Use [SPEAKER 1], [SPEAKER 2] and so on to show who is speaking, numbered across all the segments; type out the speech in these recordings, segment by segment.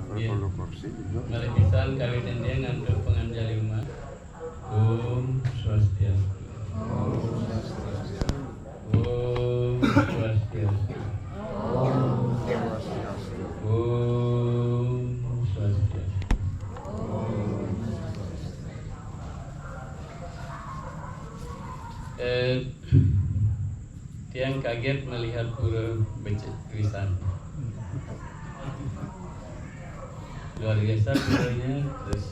[SPEAKER 1] Kalau kursi
[SPEAKER 2] Mari pisan kawitan dia ngantuk penganjali umat. Om Swastiastu. Om Swastiastu. Om Swastiastu. Tiang kaget melihat pura becek tulisan. Luar biasa puranya. Terus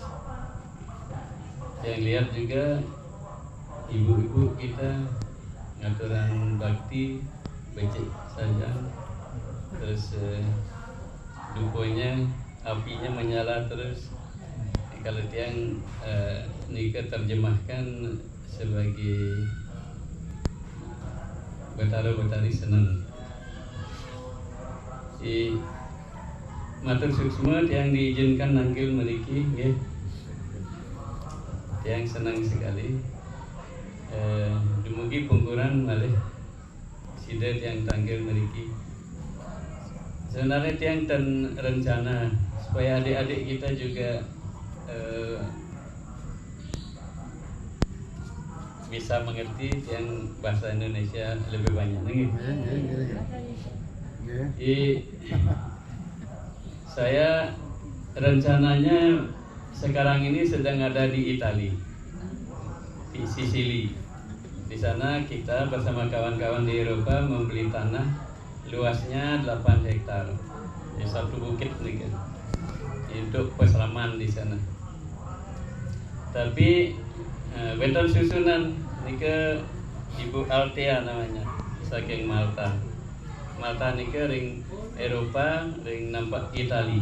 [SPEAKER 2] yang lihat juga ibu-ibu kita ngaturan bakti becek saja. Terus dukonya apinya menyala terus. Kalau tiang nikah terjemahkan sebagai Betara-betari senang. Si matur suksma yang diizinkan nangkil meriki, ya. Yang senang sekali. Dumugi pungkuran malih sidet yang tanggil meriki. Sebenarnya tiang ten rencana supaya adik-adik kita juga bisa mengerti yang bahasa Indonesia lebih banyak nih. Saya rencananya sekarang ini sedang ada di Italia, di Sicily. Di sana kita bersama kawan-kawan di Eropa membeli tanah luasnya 8 hektar, ya satu bukit nih kan, untuk peselaman di sana. Tapi beton susunan ini ke Ibu Altea namanya, saking Malta. Malta ini ke ring Eropa, ring nampak Itali.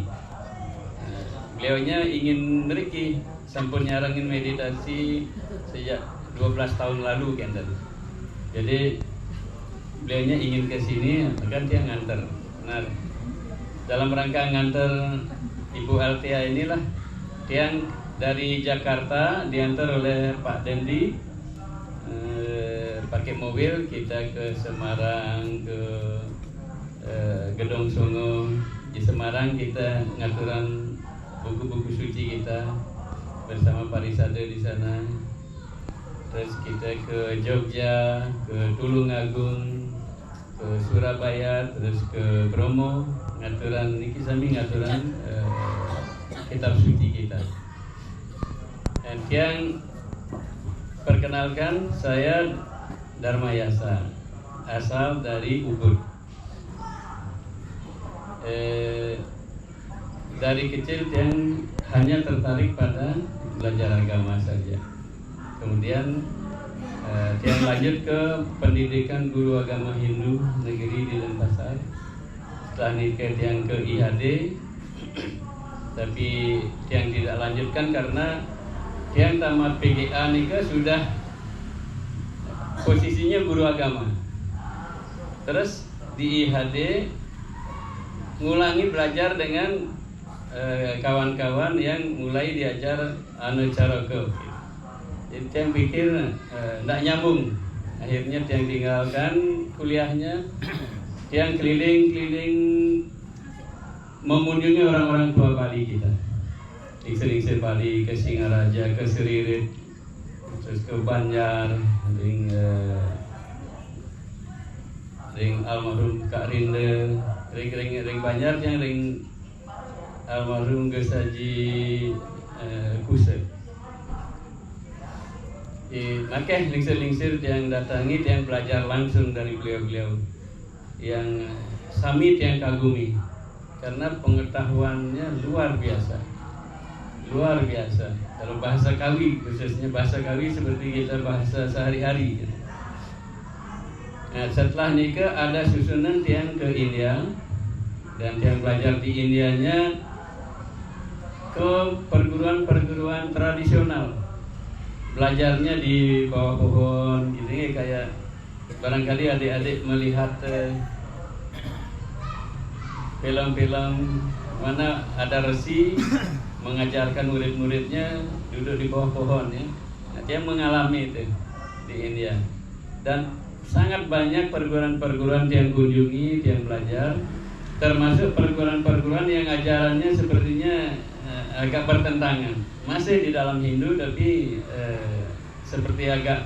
[SPEAKER 2] Beliaunya ingin meriki, sampun nyarangin meditasi sejak 12 tahun lalu kan tadi. Jadi beliaunya ingin ke sini, kan dia nganter. Nah, dalam rangka nganter Ibu Altea inilah tiang dari Jakarta diantar oleh Pak Dendi pakai mobil kita ke Semarang, ke Gedong Songo. Di Semarang kita ngaturan buku-buku suci kita bersama Parisade di sana. Terus kita ke Jogja, ke Tulungagung, ke Surabaya, terus ke Bromo, ngaturan niki sami ngaturan kitab suci kita. Dan yang perkenalkan, saya Dharmayasa, asal dari Ubud. Dari kecil yang hanya tertarik pada belajar agama saja. Kemudian yang lanjut ke pendidikan guru agama Hindu negeri di Denpasar. Setelah nikah yang ke IHD, tapi yang tidak lanjutkan karena yang tamat PGA nikah sudah posisinya guru agama. Terus di IHD ngulangi belajar dengan kawan-kawan yang mulai diajar Anucaraka. Jadi yang pikir tidak nyambung. Akhirnya yang tinggalkan kuliahnya, yang keliling-keliling mengunjungi orang-orang tua Bali kita. Sering-sering Bali, ke Singaraja, ke Seririt, terus ke Banjar, ring almarhum Kak Rinde, ring Banjar yang ring almarhum Gesaji Kuset. Maka lingsir-lingsir yang datangi, yang belajar langsung dari beliau-beliau, yang sami yang kagumi, karena pengetahuannya luar biasa. Luar biasa. Kalau bahasa Kawi, khususnya bahasa Kawi seperti kita bahasa sehari-hari. Nah, setelah nikah ada susunan yang ke India, dan yang belajar di Indianya ke perguruan-perguruan tradisional. Belajarnya di bawah pohon, gitu kayak barangkali adik-adik melihat film-film mana ada resi mengajarkan murid-muridnya duduk di bawah pohon ya. Nah, dia mengalami itu di India. Dan sangat banyak perguruan-perguruan yang kunjungi, yang belajar, termasuk perguruan-perguruan yang ajarannya sepertinya agak bertentangan. Masih di dalam Hindu tapi seperti agak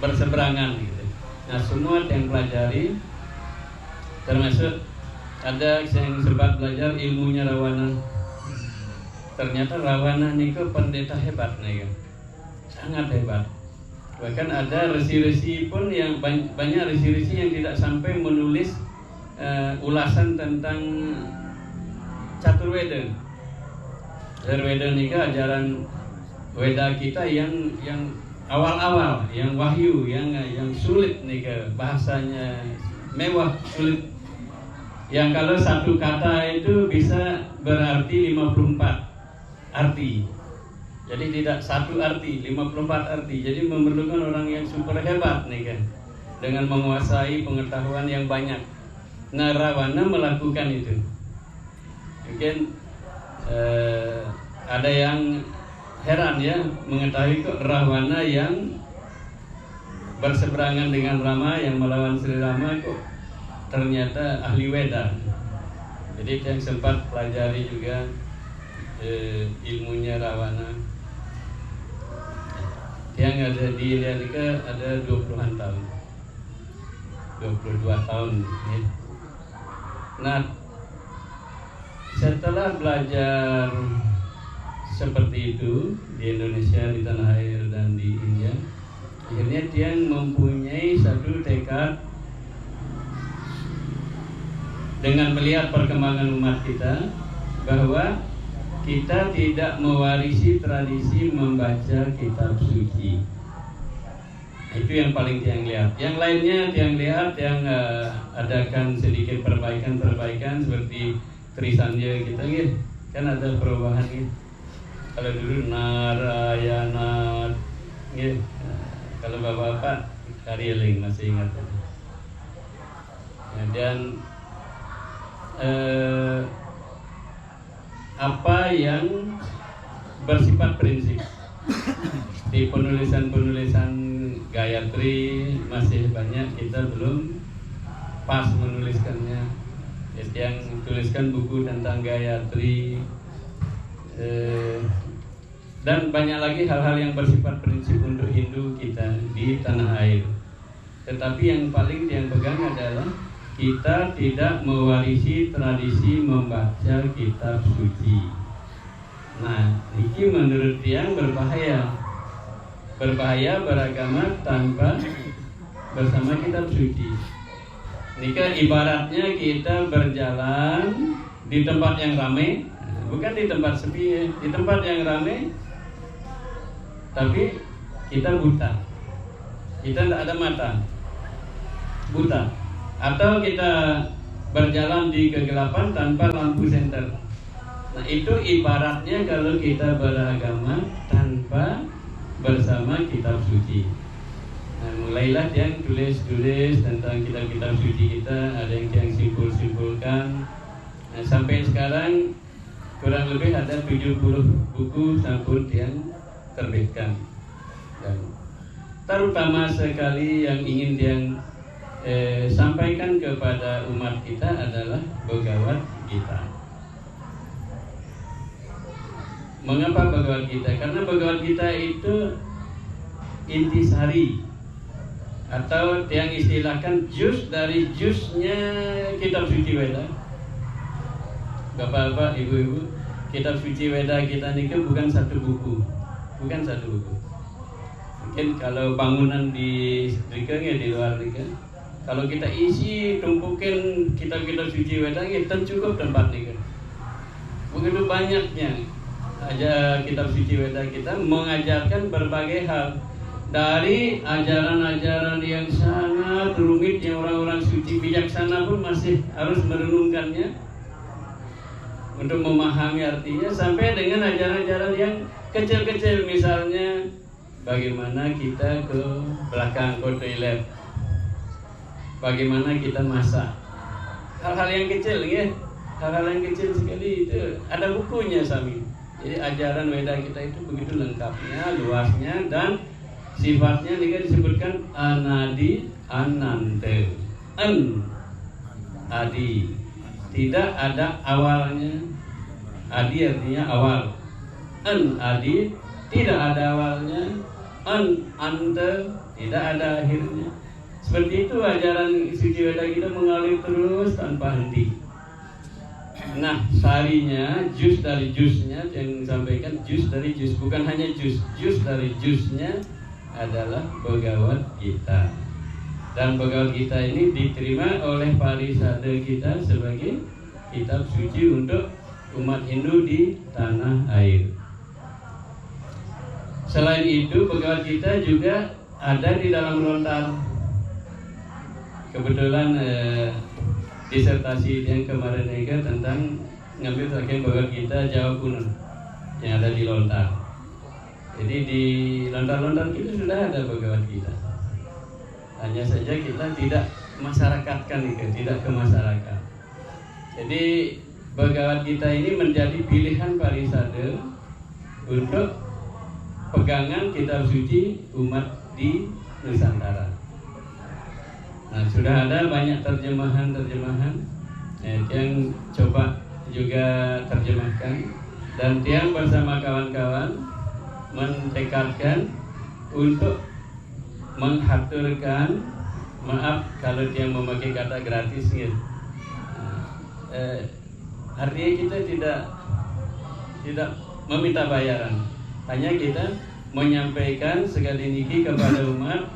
[SPEAKER 2] berseberangan gitu. Nah, semua yang pelajari, termasuk ada yang sempat belajar ilmunya Rawana. Ternyata Rawana ini pendeta hebat nih kan, sangat hebat. Bahkan ada resi-resi pun yang banyak resi-resi yang tidak sampai menulis ulasan tentang Caturweda. Caturweda ini ajaran Weda kita yang awal-awal, yang wahyu, yang sulit nih bahasanya mewah, sulit. Yang kalau satu kata itu bisa berarti 54 arti. Jadi tidak satu arti, 54 arti. Jadi memerlukan orang yang super hebat nih kan, dengan menguasai pengetahuan yang banyak. Nah, Rawana melakukan itu. Mungkin ada yang heran ya mengetahui kok Rawana yang berseberangan dengan Rama, yang melawan Sri Rama kok ternyata ahli Weda. Jadi yang sempat pelajari juga ilmunya Rawana. Yang ada di Amerika ada 20-an tahun, 22 tahun ya. Nah, setelah belajar seperti itu di Indonesia, di tanah air dan di India, akhirnya dia mempunyai satu tekad dengan melihat perkembangan umat kita bahwa kita tidak mewarisi tradisi membaca kitab suci. Itu yang paling Tiang lihat. Yang lainnya Tiang lihat yang adakan sedikit perbaikan seperti Trisandya kita gitu. Kan ada perubahan gitu. Kalau dulu Narayana gitu. Kalau bapak-bapak Karyeling masih ingat. Kemudian apa yang bersifat prinsip di penulisan Gayatri masih banyak kita belum pas menuliskannya. Jadi yang tuliskan buku tentang Gayatri dan banyak lagi hal-hal yang bersifat prinsip untuk Hindu kita di tanah air. Tetapi yang paling yang pegang adalah kita tidak mewarisi tradisi membaca kitab suci. Nah, ini menurut Tiang berbahaya. Berbahaya beragama tanpa bersama kitab suci. Nika ibaratnya kita berjalan di tempat yang ramai, bukan di tempat sepi, di tempat yang ramai, tapi kita buta. Kita tidak ada mata, buta. Atau kita berjalan di kegelapan tanpa lampu senter. Nah, itu ibaratnya kalau kita beragama tanpa bersama kitab suci. Nah, mulailah yang tulis tentang kitab-kitab suci kita, ada yang simpul-simpulkan. Nah, sampai sekarang kurang lebih ada 70 buku sampul yang terbitkan. Dan terutama sekali yang ingin yang sampaikan kepada umat kita adalah Bhagavad Gita. Mengapa Bhagavad Gita? Karena Bhagavad Gita itu intisari atau yang istilahkan jus dari jusnya kitab suci Weda. Bapak-bapak, ibu-ibu, kitab suci Weda kita ini bukan satu buku. Bukan satu buku. Mungkin kalau bangunan di Rika ya di luar Rika, kalau kita isi tumpukin kitab-kitab suci Weda kita cukup tempat nih kan. Begitu banyaknya aja kitab suci Weda kita mengajarkan berbagai hal, dari ajaran-ajaran yang sangat rumit yang orang-orang suci bijaksana pun masih harus merenungkannya untuk memahami artinya, sampai dengan ajaran-ajaran yang kecil-kecil, misalnya bagaimana kita ke belakang ke toilet, bagaimana kita masak, hal-hal yang kecil ya, hal-hal yang kecil sekali itu ada bukunya Sami. Jadi ajaran Weda kita itu begitu lengkapnya, luasnya, dan sifatnya ini kan disebutkan anadi anante, adi, tidak ada awalnya. Adi artinya awal, an adi tidak ada awalnya, ante tidak ada akhirnya. Seperti itu ajaran suci Weda kita mengalir terus tanpa henti. Nah, sarinya, jus dari jusnya yang disampaikan, jus dari jus, bukan hanya jus dari jusnya adalah Bhagavad Gita. Dan Bhagavad Gita ini diterima oleh Parisade kita sebagai kitab suci untuk umat Hindu di tanah air. Selain itu, Bhagavad Gita juga ada di dalam lontar. Kebetulan disertasi yang kemarin juga tentang ngambil bagian Bhagavad Gita Jawa kuno yang ada di lontar. Jadi di lontar-lontar kita sudah ada Bhagavad Gita. Hanya saja kita tidak masyarakatkan itu, tidak ke masyarakat. Jadi Bhagavad Gita ini menjadi pilihan Parisade untuk pegangan kitab suci umat di Nusantara. Nah, sudah ada banyak terjemahan yang coba juga terjemahkan, dan Tiang bersama kawan-kawan mentekadkan untuk menghaturkan, maaf kalau Tiang memakai kata gratis gitu. Artinya kita tidak meminta bayaran. Hanya kita menyampaikan sekali niki kepada umat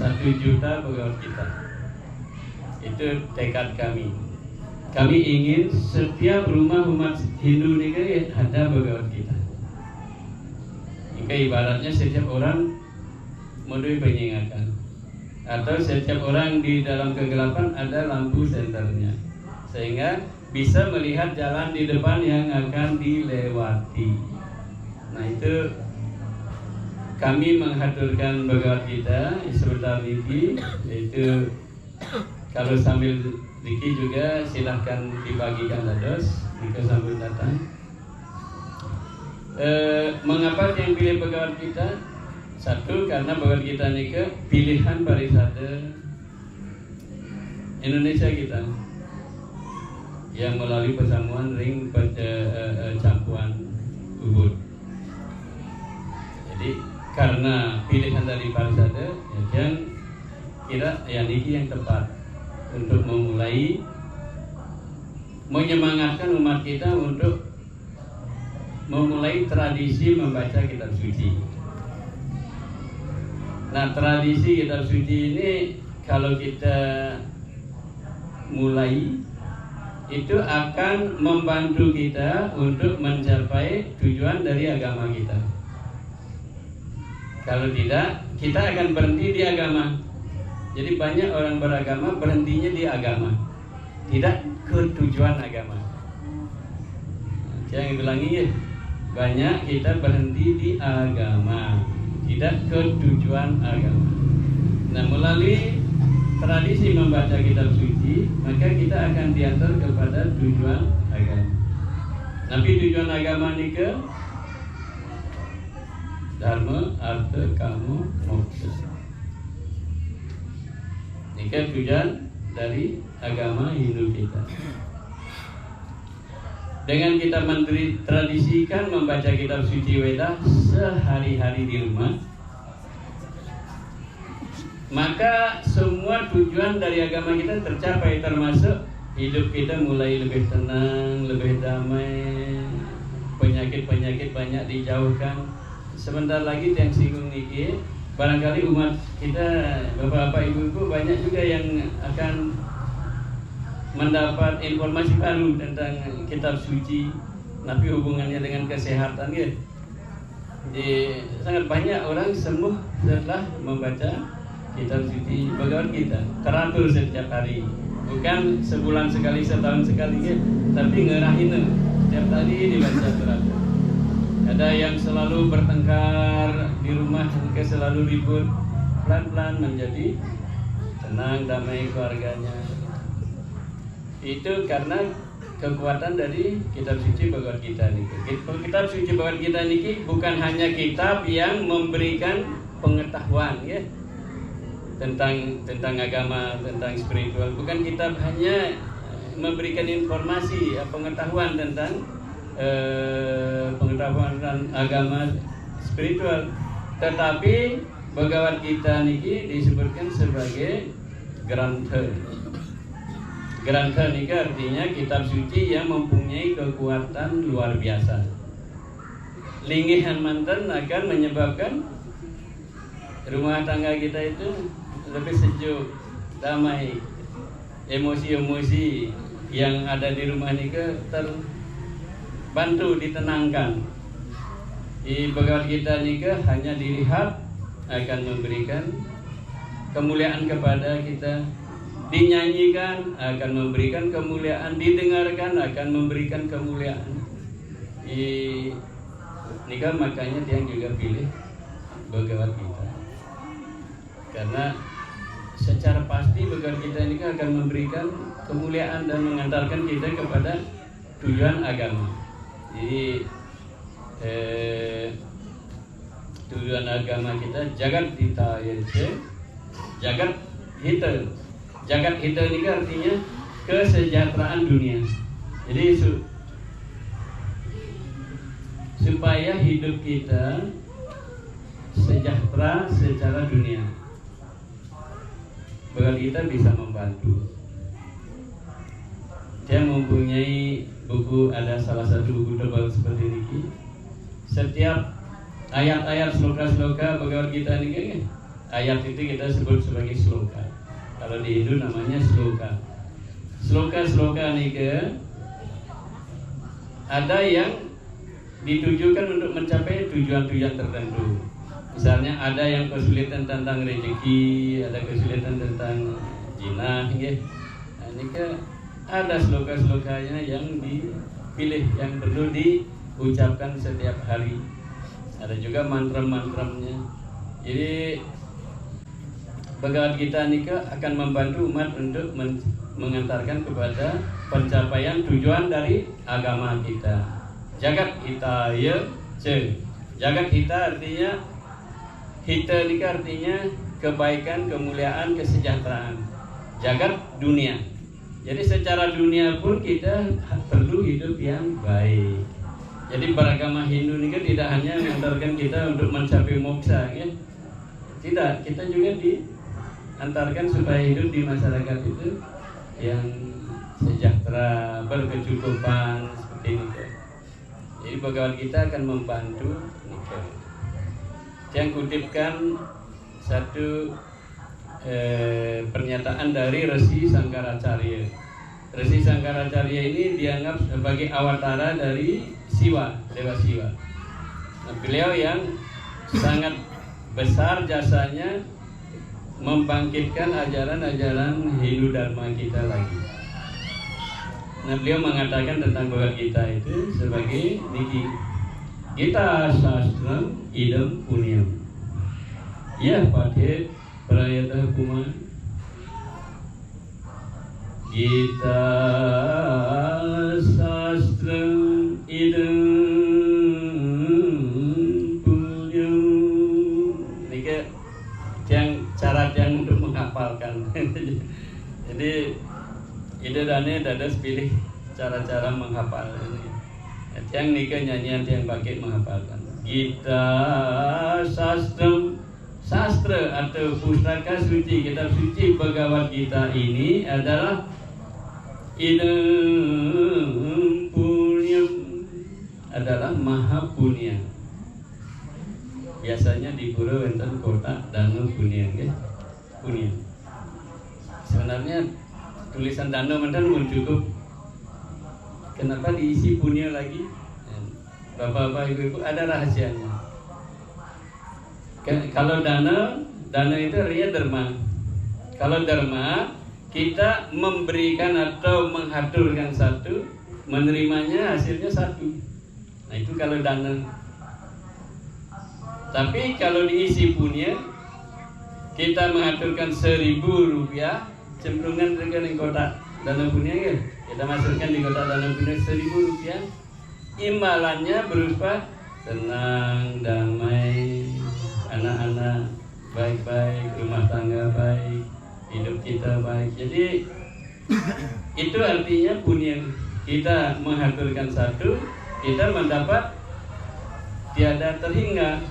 [SPEAKER 2] 1 juta Bhagavad Gita. Itu tekad kami. Kami ingin setiap rumah umat Hindu ini ada Bhagavad Gita. Ini ibaratnya setiap orang modul pengingatkan, atau setiap orang di dalam kegelapan ada lampu senternya, sehingga bisa melihat jalan di depan yang akan dilewati. Nah, itu kami menghaturkan Bhagavad Gita sebentar ini, yaitu kalau sambil Diki juga silahkan dibagikan dados jika sambil datang. Mengapa yang pilih Bhagavad Gita? Satu, karena Bhagavad Gita ini pilihan Parisade Indonesia kita yang melalui persamuan ring campuan Ubud. Jadi karena pilihan dari Parisade yang kira yang ini yang tepat untuk menyemangatkan umat kita untuk memulai tradisi membaca kitab suci. Nah, tradisi kitab suci ini kalau kita mulai itu akan membantu kita untuk mencapai tujuan dari agama kita. Kalau tidak, kita akan berhenti di agama. Jadi banyak orang beragama berhentinya di agama, tidak ke tujuan agama. Yang bilangi ya, banyak kita berhenti di agama, tidak ke tujuan agama. Nah, melalui tradisi membaca kitab suci, maka kita akan diantar kepada tujuan agama. Tapi tujuan agama ini ke Dharma, Artha, Kama, Moksha. Ini kan tujuan dari agama Hindu kita. Dengan kita mentradisikan membaca kitab suci Weda sehari-hari di rumah, maka semua tujuan dari agama kita tercapai, termasuk hidup kita mulai lebih tenang, lebih damai, penyakit-penyakit banyak dijauhkan. Sebentar lagi yang singgung niki, barangkali umat kita, bapak-bapak, ibu-ibu banyak juga yang akan mendapat informasi baru tentang kitab suci, tapi hubungannya dengan kesehatan ya. Jadi sangat banyak orang sembuh setelah membaca kitab suci Bhagavad Gita, teratur setiap hari, bukan sebulan sekali, setahun sekali ya, tapi ngerahin setiap hari dibaca teratur. Ada yang selalu bertengkar di rumah, mungkin selalu ribut, pelan-pelan menjadi tenang, damai keluarganya. Itu karena kekuatan dari kitab suci Bhagavad Gita ini. Kitab suci Bhagavad Gita ini bukan hanya kitab yang memberikan pengetahuan ya, tentang agama, tentang spiritual. Bukan kitab hanya memberikan informasi, pengetahuan tentang pengetahuan agama spiritual, tetapi Bhagavad Gita niki disebutkan sebagai Grantha. Grantha niki artinya kitab suci yang mempunyai kekuatan luar biasa. Linggihan mantan akan menyebabkan rumah tangga kita itu lebih sejuk, damai. Emosi-emosi yang ada di rumah ini terbantu, ditenangkan. Di Bhagavad Gita ini hanya dilihat akan memberikan kemuliaan kepada kita, dinyanyikan akan memberikan kemuliaan, didengarkan akan memberikan kemuliaan. Ini kan makanya dia juga pilih Bhagavad Gita, karena secara pasti Bhagavad Gita ini akan memberikan kemuliaan dan mengantarkan kita kepada tujuan agama. Jadi tujuan agama kita jagat hita yace, jagat hita ini artinya kesejahteraan dunia. Jadi supaya hidup kita sejahtera secara dunia, Bhagavad Gita bisa membantu. Dia mempunyai buku, ada salah satu buku tebal seperti ini. Setiap ayat-ayat sloka-sloka Bhagavad Gita ini, ayat itu kita sebut sebagai sloka. Kalau di Hindu namanya sloka. Sloka-sloka ini ada yang ditujukan untuk mencapai tujuan-tujuan tertentu. Misalnya ada yang kesulitan tentang rezeki, ada kesulitan tentang jinah, ya. Nah, ini ada sloka-slokanya yang dipilih, yang perlu diucapkan setiap hari. Ada juga mantra-mantramnya. Jadi Bhagavad Gita ini akan membantu umat untuk mengantarkan kepada pencapaian tujuan dari agama kita. Jagat hitaya ce. Jagat hita artinya, hita ini artinya kebaikan, kemuliaan, kesejahteraan. Jagat dunia. Jadi secara dunia pun kita perlu hidup yang baik. Jadi beragama Hindu ini kan tidak hanya mengantarkan kita untuk mencapai moksa, ya. Tidak, kita juga diantarkan supaya hidup di masyarakat itu yang sejahtera, berkecukupan seperti itu. Jadi Bhagavad Gita akan membantu. Yang kutipkan satu pernyataan dari Resi Sangkaracarya. Resi Sangkaracarya ini dianggap sebagai awatara dari Siwa, Dewa Siwa. Nah, beliau yang sangat besar jasanya membangkitkan ajaran-ajaran Hindu Dharma kita lagi. Nah, beliau mengatakan tentang Bhagavad Gita itu sebagai niki, Gita Sastram idam punyam. Ya pathet prayatah kumar. Gita Sastram idam punyam. Niki yang syarat yang untuk menghafalkan. Jadi ide dane dadas pilih cara-cara menghafal ini. Yang nikah nyanyian yang pakai menghafalkan. Gita Sastram, sastra atau pustaka suci, kitab suci Bhagavad Gita ini adalah idam punyam, adalah maha punya. Biasanya di pura wonten kotak dana punya, ya. Punya. Sebenarnya tulisan dana mantan pun cukup. Kenapa diisi punya lagi? Bapak-bapak, ibu-ibu, ada rahasianya. Kalau dana itu artinya dharma. Kalau dharma, kita memberikan atau menghaturkan satu, menerimanya hasilnya satu. Nah, itu kalau dana. Tapi kalau diisi punya, kita mengaturkan 1.000 rupiah, cenderungan rekening kotak dana punya, ya. Kita masukkan di kotak dana punya 1.000 rupiah. Imbalannya berupa tenang, damai, anak-anak baik-baik, rumah tangga baik, hidup kita baik. Jadi itu artinya punya. Kita mengaturkan satu, kita mendapat tiada terhingga.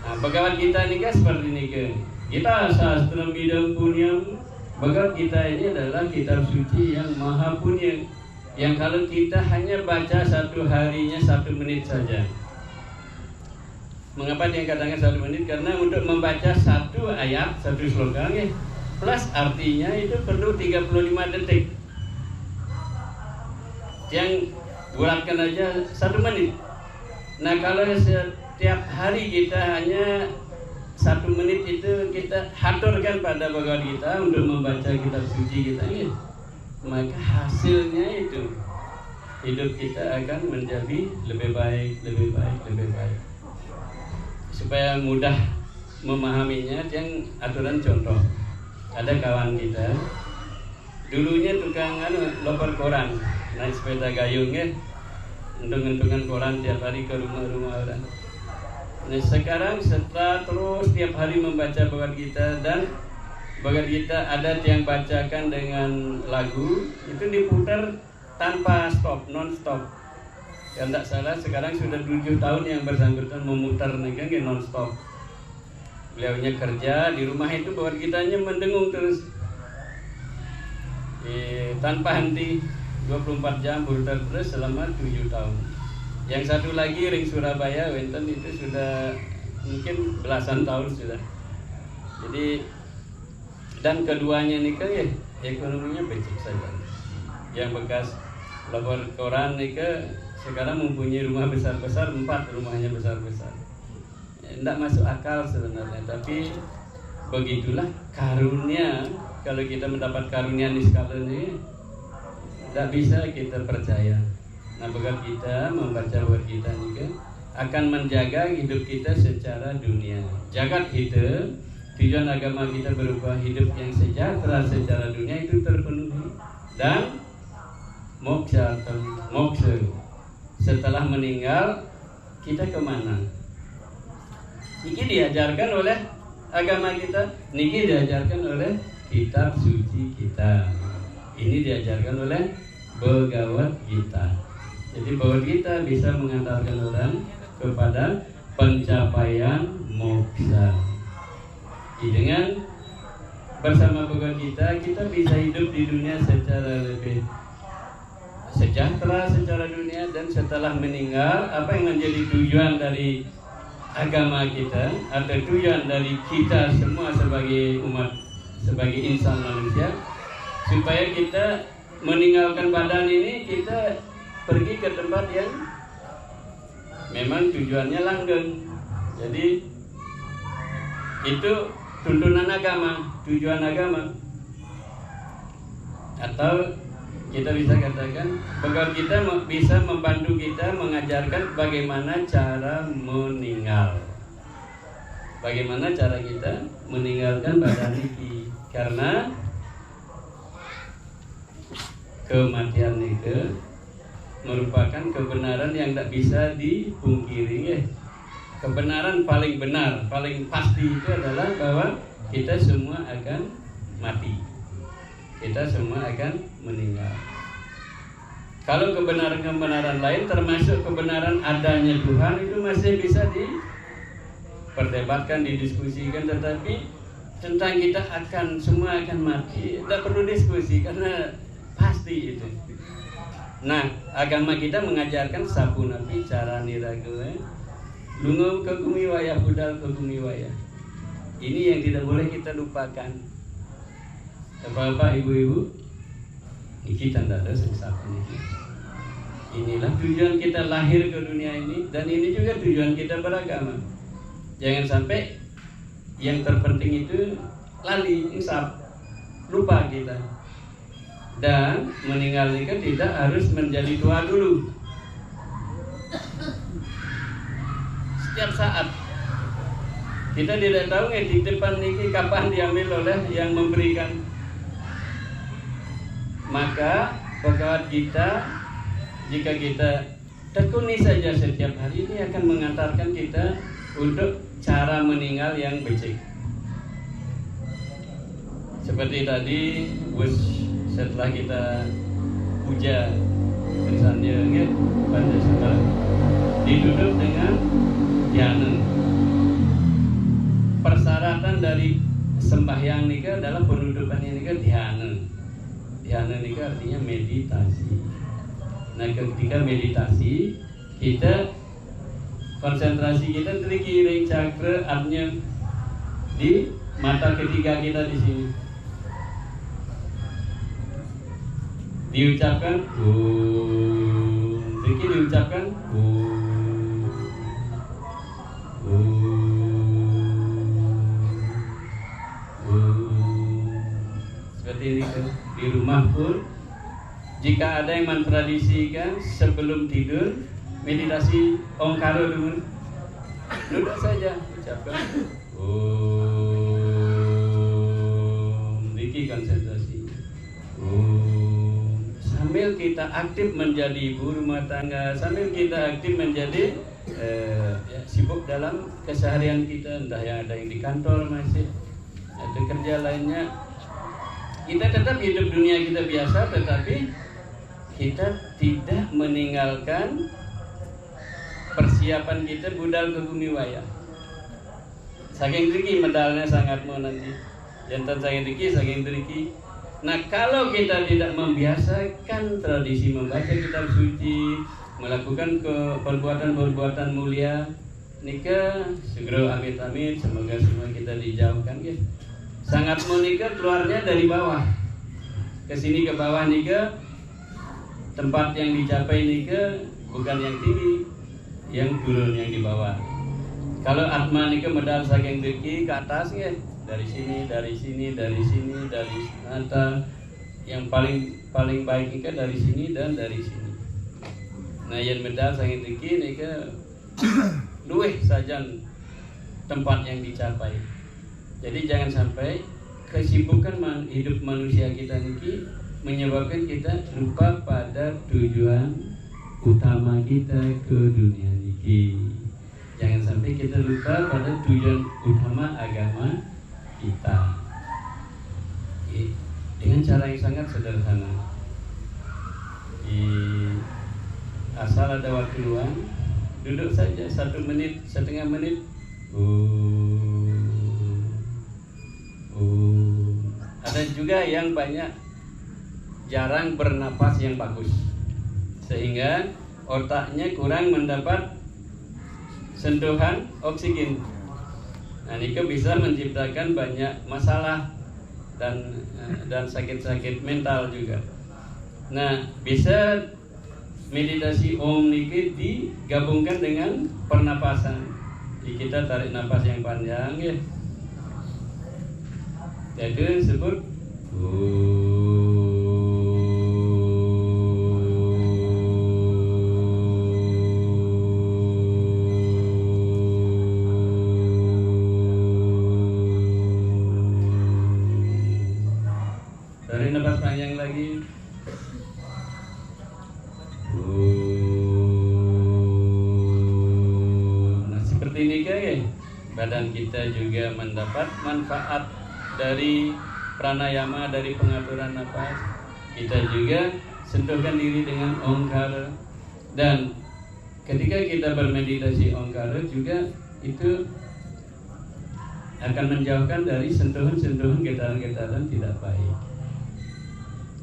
[SPEAKER 2] Nah, Bhagavad Gita ini kan seperti ini ke. Kita sastra bidang punyam. Bhagavad Gita ini adalah kitab suci yang maha punya. Yang kalau kita hanya baca satu harinya 1 menit saja. Mengapa dia katakan 1 menit? Karena untuk membaca satu ayat, satu slogan ya, plus artinya itu perlu 35 detik. Yang bulatkan aja 1 menit. Nah kalau setiap hari kita hanya 1 menit itu kita haturkan pada Bhagavad Gita untuk membaca kitab suci kita ini, maka hasilnya itu hidup kita akan menjadi lebih baik, lebih baik, lebih baik. Supaya mudah memahaminya, yang aturan contoh. Ada kawan kita, dulunya tukang loper koran, naik sepeda gayung ya, untung-untungan koran tiap hari ke rumah-rumah orang. Nah sekarang setelah terus tiap hari membaca Bhagavad Gita, dan Bhagavad Gita ada yang bacakan dengan lagu, itu diputar tanpa stop, non-stop. Yang tidak salah sekarang sudah 7 tahun yang bersangkutan memutar negara non-stop. Beliaunya kerja di rumah itu Bhagavad Gitanya mendengung terus, tanpa henti, 24 jam putar terus selama 7 tahun. Yang satu lagi Ring Surabaya Wenten itu sudah mungkin belasan tahun sudah. Jadi dan keduanya ini kan ya ekonominya becek saja. Yang bekas lapor koran ini sekarang mempunyai rumah besar-besar, 4 rumahnya besar-besar. Tidak masuk akal sebenarnya, tapi begitulah karunia. Kalau kita mendapat karunia di skala ini, tidak bisa kita percaya. Nah, Bhagavad Gita, membaca Bhagavad Gita ini akan menjaga hidup kita secara dunia. Jagat kita, tujuan agama kita berupa hidup yang sejahtera secara dunia itu terpenuhi, dan moksha. Setelah meninggal kita kemana? Ini diajarkan oleh agama kita, ini diajarkan oleh kitab suci kita. Ini diajarkan oleh Bhagavad Gita. Jadi Bhagavad Gita bisa mengantarkan orang kepada pencapaian moksha. Dengan bersama Bhagavad Gita kita bisa hidup di dunia secara lebih sejahtera secara dunia, dan setelah meninggal apa yang menjadi tujuan dari agama kita atau tujuan dari kita semua sebagai umat, sebagai insan manusia, supaya kita meninggalkan badan ini, kita pergi ke tempat yang memang tujuannya langgeng. Jadi itu tuntunan agama, tujuan agama. Atau kita bisa katakan Bhagavad Gita bisa membantu kita mengajarkan bagaimana cara meninggal. Bagaimana cara kita meninggalkan badan ini, karena kematian itu merupakan kebenaran yang tidak bisa dipungkiri ya. Kebenaran paling benar, paling pasti itu adalah bahwa kita semua akan mati. Kita semua akan meninggal. Kalau kebenaran-kebenaran lain termasuk kebenaran adanya Tuhan itu masih bisa diperdebatkan, didiskusikan, tetapi tentang kita semua akan mati tidak perlu diskusi karena pasti itu. Nah, agama kita mengajarkan sapunapi cara niraga lungo kagumi waya budal kagumi waya. Ini yang tidak boleh kita lupakan. Bapak, ibu-ibu, ini tanda sengsara ini. Inilah tujuan kita lahir ke dunia ini, dan ini juga tujuan kita beragama. Jangan sampai yang terpenting itu lali, insaf, lupa kita. Dan meninggal ini kan tidak harus menjadi tua dulu. Setiap saat kita tidak tahu titipan ini kapan diambil oleh yang memberikan. Maka Bhagavad Gita, jika kita tekuni saja setiap hari, ini akan mengantarkan kita untuk cara meninggal yang becek. Seperti tadi, setelah kita puja misalnya pada ditutup dengan dhyana. Persyaratan dari sembahyang nika adalah penutupannya nika dhyana. Dhyana nika artinya meditasi. Nah, ketika meditasi kita konsentrasi kita dari kiri cakra artinya di mata ketiga kita di sini. Diucapkan Riki diucapkan seperti ini kan. Di rumah pun jika ada yang mentradisikan sebelum tidur meditasi Omkara dulu, duduk saja ucapkan Riki konsentrasi sambil kita aktif menjadi ibu rumah tangga, sambil kita aktif menjadi sibuk dalam keseharian kita, entah yang ada yang di kantor masih ada kerja lainnya, kita tetap hidup dunia kita biasa, tetapi kita tidak meninggalkan persiapan kita budal ke bumi waya. Saking triki medalnya sangat mau nanti jantan saking triki, saking triki. Nah, kalau kita tidak membiasakan tradisi membaca kitab suci, melakukan perbuatan-perbuatan mulia, nikah segera amit-amit, semoga semua kita dijauhkan ya. Sangat mau nikah keluarnya dari bawah ke sini ke bawah nikah, tempat yang dicapai nikah bukan yang tinggi, yang turun yang di bawah. Kalau atma nikah medal saking tinggi ke atas ya. Dari sini, dari sini, dari sini, dari sana. Yang paling baik nika dari sini dan dari sini. Nah, yang medal sangat tinggi nika luweh saja tempat yang dicapai. Jadi jangan sampai kesibukan hidup manusia kita niki menyebabkan kita lupa pada tujuan utama kita ke dunia niki. Jangan sampai kita lupa pada tujuan utama agama kita dengan cara yang sangat sederhana. Asal ada waktu luang, duduk saja 1 menit, setengah menit. Ada juga yang jarang bernapas yang bagus, sehingga otaknya kurang mendapat sentuhan oksigen. Nah, ini bisa menciptakan banyak masalah dan sakit-sakit mental juga. Nah, bisa meditasi Om niki digabungkan dengan pernapasan. Jadi kita tarik napas yang panjang ya. Jadi disebut tarik napas panjang lagi. Nah, seperti ini kayak badan kita juga mendapat manfaat dari pranayama, dari pengaturan napas. Kita juga sentuhkan diri dengan Omkara. Dan ketika kita bermeditasi Omkara juga itu akan menjauhkan dari sentuhan-sentuhan getaran-getaran tidak baik.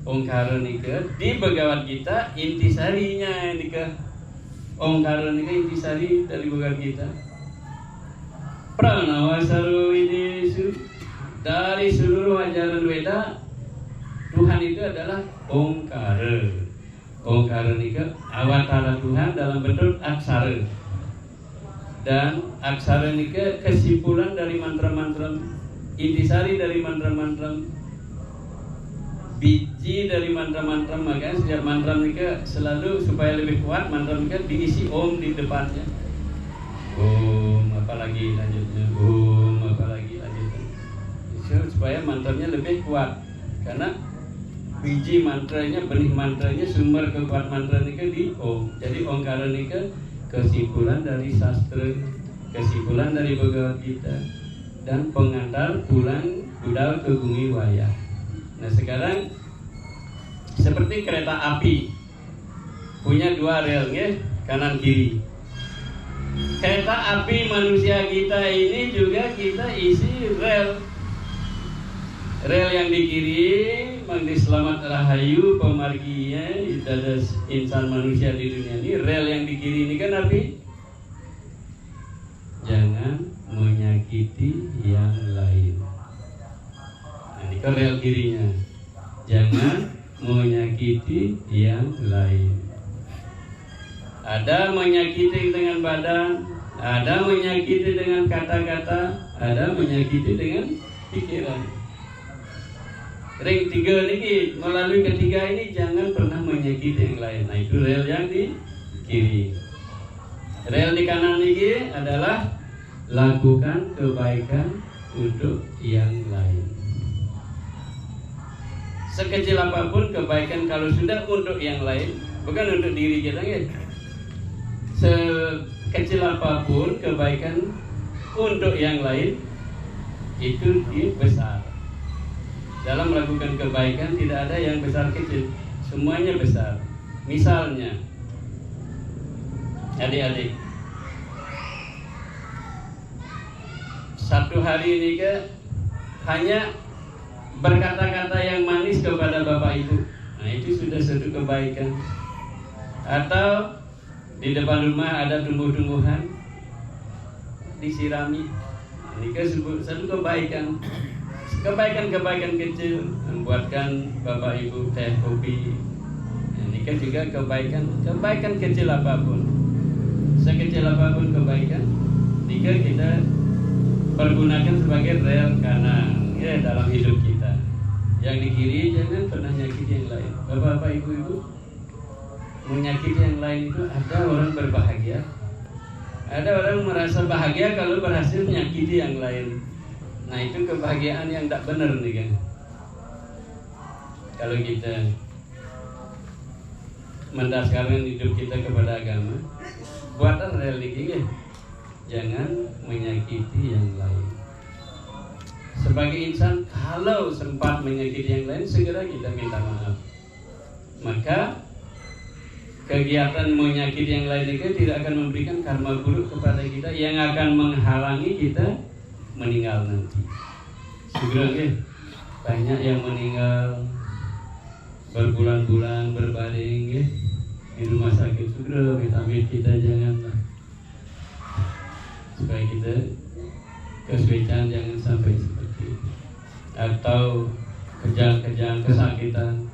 [SPEAKER 2] Omkara nika di Bhagavad Gita intisarinya nika. Omkara nika intisari dari Bhagavad Gita. Pranawa sarvidesu, dari seluruh ajaran Weda Tuhan itu adalah Omkara. Omkara nika awatara Tuhan dalam bentuk aksara. Dan aksara nika kesimpulan dari mantra-mantra, intisari dari mantra-mantra, biji dari mantra-mantra. Makanya setiap mantra nika selalu supaya lebih kuat, mantra nika diisi Om di depannya. Om apalagi lanjutnya, Om apalagi lanjutnya, supaya mantranya lebih kuat. Karena biji mantranya, benih mantranya, sumber kekuatan mantra nika di Om. Jadi Omkara nika kesimpulan dari sastra, kesimpulan dari Bhagavad Gita, dan pengantar pulang budal ke bumi waya. Nah, sekarang seperti kereta api punya 2 rel ya, kanan kiri. Kereta api manusia kita ini juga kita isi rel. Rel yang dikirim mangdi selamat rahayu pemarginya ada insan manusia di dunia ini. Rel yang dikirim ini kan api. Jangan menyakiti yang lain. Nah, ini kan rel kirinya. Jangan menyakiti yang lain. Ada menyakiti dengan badan, ada menyakiti dengan kata-kata, ada menyakiti dengan pikiran. Ring 3 ini, melalui ketiga ini jangan pernah menyakiti yang lain. Nah itu rel yang di kiri. Rel di kanan ini adalah lakukan kebaikan untuk yang lain. Sekecil apapun kebaikan kalau sudah untuk yang lain, bukan untuk diri kita ya. Sekecil apapun kebaikan untuk yang lain itu besar. Dalam melakukan kebaikan tidak ada yang besar kecil, semuanya besar. Misalnya, adik-adik, satu hari ini hanya berkata-kata yang manis kepada bapak ibu, nah itu sudah satu kebaikan. Atau di depan rumah ada tumbuh-tumbuhan disirami, ini kan satu kebaikan. Kebaikan-kebaikan kecil membuatkan bapak ibu teh kopi, ini kan juga kebaikan kecil apapun, sekecil apapun kebaikan jika kita pergunakan sebagai rel kanan ya dalam hidup kita. Yang di kiri jangan pernah nyakiti yang lain. Bapak-bapak, ibu-ibu, menyakiti yang lain itu ada orang berbahagia, ada orang merasa bahagia kalau berhasil menyakiti yang lain. Nah itu kebahagiaan yang tak benar nih kan. Kalau kita mendasarkan hidup kita kepada agama, buatan religi ya, jangan menyakiti yang lain. Sebagai insan, kalau sempat menyakiti yang lain, segera kita minta maaf. Maka kegiatan menyakiti yang lain itu tidak akan memberikan karma buruk kepada kita yang akan menghalangi kita meninggal nanti. Segera ya, banyak yang meninggal berbulan-bulan berbaring ya di rumah sakit. Segera amit-amit kita janganlah, supaya kita kesulitan jangan sampai seperti itu. Atau kejang-kejang kesakitan.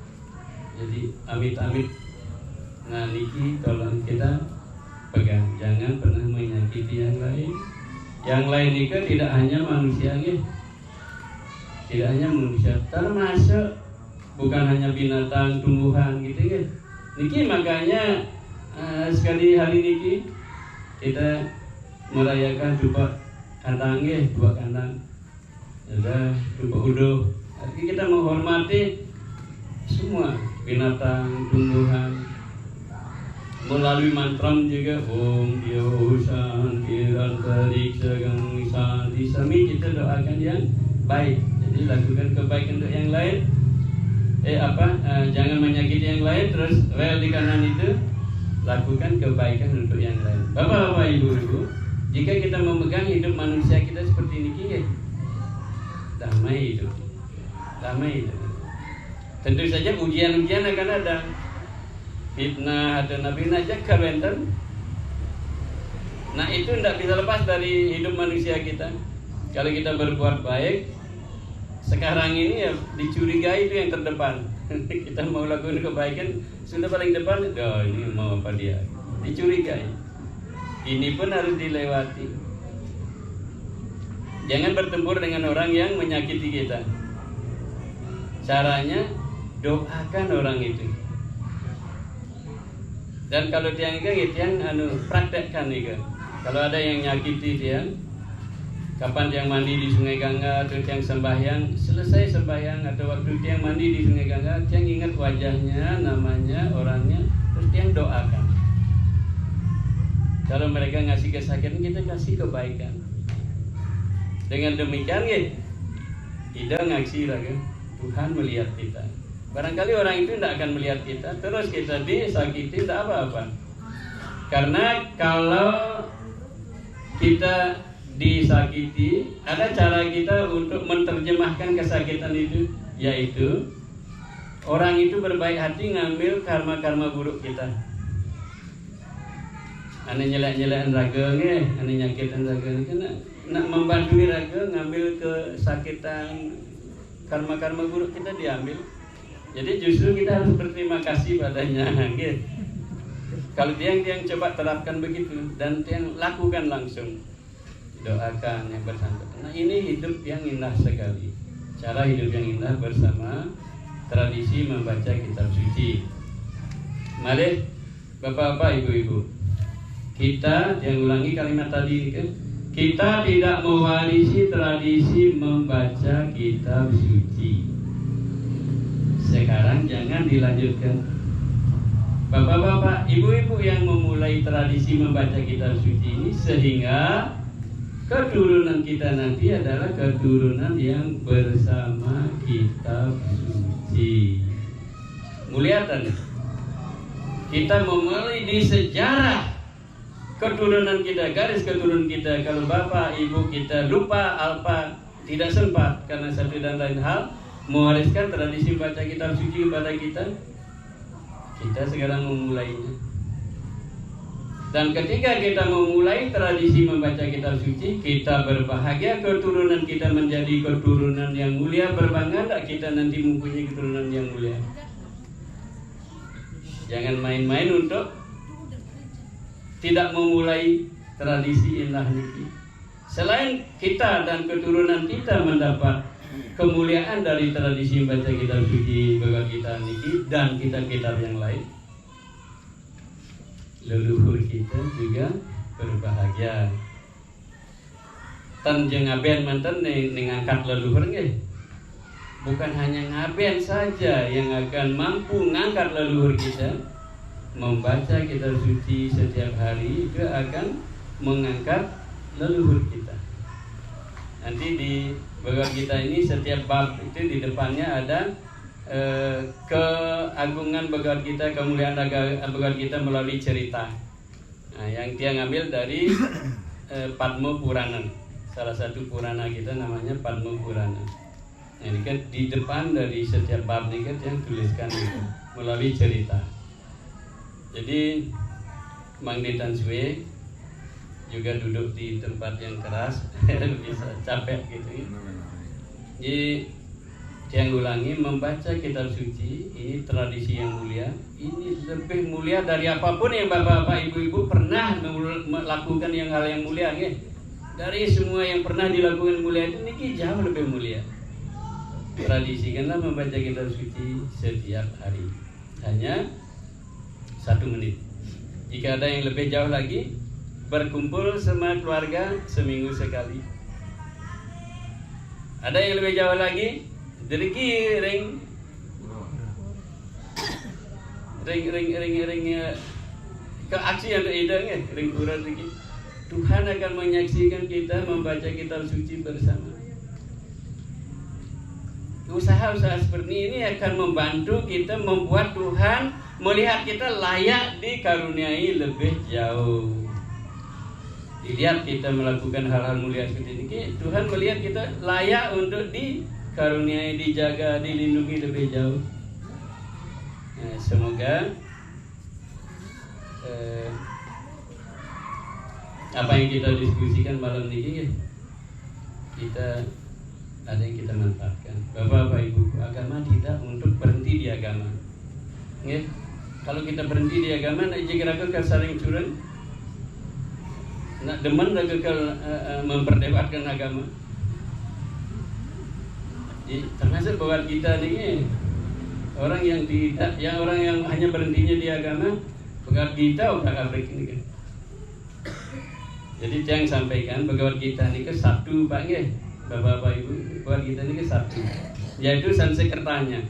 [SPEAKER 2] Jadi amit-amit. Nah niki tolong kita pegang, jangan pernah menyakiti yang lain. Yang lain itu tidak hanya manusia ya. Tidak hanya manusia, termasuk bukan hanya binatang, tumbuhan gitu ya. Niki makanya sekali hari niki kita merayakan Dupa Kandang ya, Dupa Kandang. Ada Dupa Udo. Artinya kita menghormati semua binatang, tumbuhan. Melalui mantra juga Om Dio Shanti Rantarik Sagang Shanti Sami, kita doakan yang baik. Jadi lakukan kebaikan untuk yang lain. Jangan menyakiti yang lain. Terus rel di kanan itu lakukan kebaikan untuk yang lain. Bapak-bapak, ibu-ibu, jika kita memegang hidup manusia kita seperti ini ya, damai hidup. Damai hidup. Tentu saja ujian-ujian akan ada. Fitnah atau nabi najak kawenten. Nah itu tidak bisa lepas dari hidup manusia kita. Kalau kita berbuat baik, sekarang ini ya dicurigai itu yang terdepan. Kita mau lakukan kebaikan sudah paling depan, oh ini mau apa dia? Dicurigai. Ini pun harus dilewati. Jangan bertempur dengan orang yang menyakiti kita. Caranya doakan orang itu. Dan kalau tiang praktekkan nih. Kalau ada yang nyakiti tiang, kapan tiang mandi di Sungai Gangga atau tiang sembahyang, selesai sembahyang atau waktu tiang mandi di Sungai Gangga, tiang ingat wajahnya, namanya, orangnya, terus tiang doakan. Kalau mereka ngasih kesakitan, kita kasih kebaikan. Dengan demikian kita ngaksi lagi, Tuhan melihat kita. Barangkali orang itu tidak akan melihat kita, terus kita disakiti, tidak apa-apa. Karena kalau kita disakiti, ada cara kita untuk menerjemahkan kesakitan itu, yaitu orang itu berbaik hati ngambil karma-karma buruk kita. Ane nyelak-nyelakan raga nge, ane nyakitan raga nge, nak membantu raga ngambil kesakitan karma-karma buruk kita diambil. Jadi justru kita harus berterima kasih padanya, gitu. Kalau tiang-tiang coba terapkan begitu dan tiang lakukan langsung, doakan yang bersangkutan. Nah ini hidup yang indah sekali. Cara hidup yang indah bersama tradisi membaca kitab suci. Mari bapak-bapak, ibu-ibu, kita yang ulangi kalimat tadi kan, kita tidak mewarisi tradisi membaca kitab suci. Sekarang jangan dilanjutkan. Bapak-bapak, ibu-ibu yang memulai tradisi membaca kitab suci ini, sehingga keturunan kita nanti adalah keturunan yang bersama kitab suci. Muliatan. Kita memulai di sejarah keturunan kita, garis keturunan kita. Kalau bapak ibu kita lupa alpa, tidak sempat karena satu dan lain hal mewariskan tradisi baca kitab suci kepada kita, kita sekarang memulainya. Dan ketika kita memulai tradisi membaca kitab suci, kita berbahagia keturunan kita menjadi keturunan yang mulia. Berbangga tak kita nanti mempunyai keturunan yang mulia? Jangan main-main untuk tidak memulai tradisi indah ini. Selain kita dan keturunan kita mendapat kemuliaan dari tradisi membaca kitab suci Bhagavad Gita niki dan kitab-kitab yang lain, leluhur kita juga berbahagia. Tan jeung ngaben manten ngangkat leluhur nggih. Bukan hanya ngaben saja yang akan mampu mengangkat leluhur kita, membaca kitab suci setiap hari itu akan mengangkat leluhur kita. Nanti di Bhagavad Gita ini setiap bab itu di depannya ada keagungan Bhagavad Gita, kemuliaan Bhagavad Gita melalui cerita. Nah, yang dia ngambil dari Padma Purana. Salah satu Purana kita namanya Padma Purana. Nah, ini kan di depan dari setiap bab ini kan yang tuliskan itu melalui cerita. Jadi Mang Ditan Sue juga duduk di tempat yang keras, bisa capek gitu ya. Jadi yang ulangi, membaca kitab suci ini tradisi yang mulia. Ini lebih mulia dari apapun yang bapak-bapak, ibu-ibu pernah melakukan yang hal yang mulia ya. Dari semua yang pernah dilakukan mulia itu, ini jauh lebih mulia. Tradisikanlah membaca kitab suci setiap hari, hanya 1 menit. Jika ada yang lebih jauh lagi, berkumpul sama keluarga seminggu sekali. Ada yang lebih jauh lagi, deriki ring ke aksi yang idangnya ring urat lagi. Tuhan akan menyaksikan kita membaca kitab suci bersama. Usaha-usaha seperti ini akan membantu kita membuat Tuhan melihat kita layak dikaruniai lebih jauh. Dilihat kita melakukan hal-hal mulia seperti ini, Tuhan melihat kita layak untuk dikaruniai, dijaga, dilindungi lebih jauh. Nah, semoga apa yang kita diskusikan malam ini kita ada yang kita manfaatkan. Bapak-bapak ibu, agama tidak untuk berhenti di agama. Ya, kalau kita berhenti di agama, nak jika ke saling curang, nak demen nak memperdebatkan agama. Jadi, termasuk bahwa kita ini orang yang tidak, orang yang hanya berhentinya di agama, Bhagavad Gita udah kabrik ini kan. Jadi jangan sampaikan Bhagavad Gita ini ke satu Pak nggih. Bapak-bapak ibu, Bhagavad Gita ini ke satu, yaitu Sanskertanya.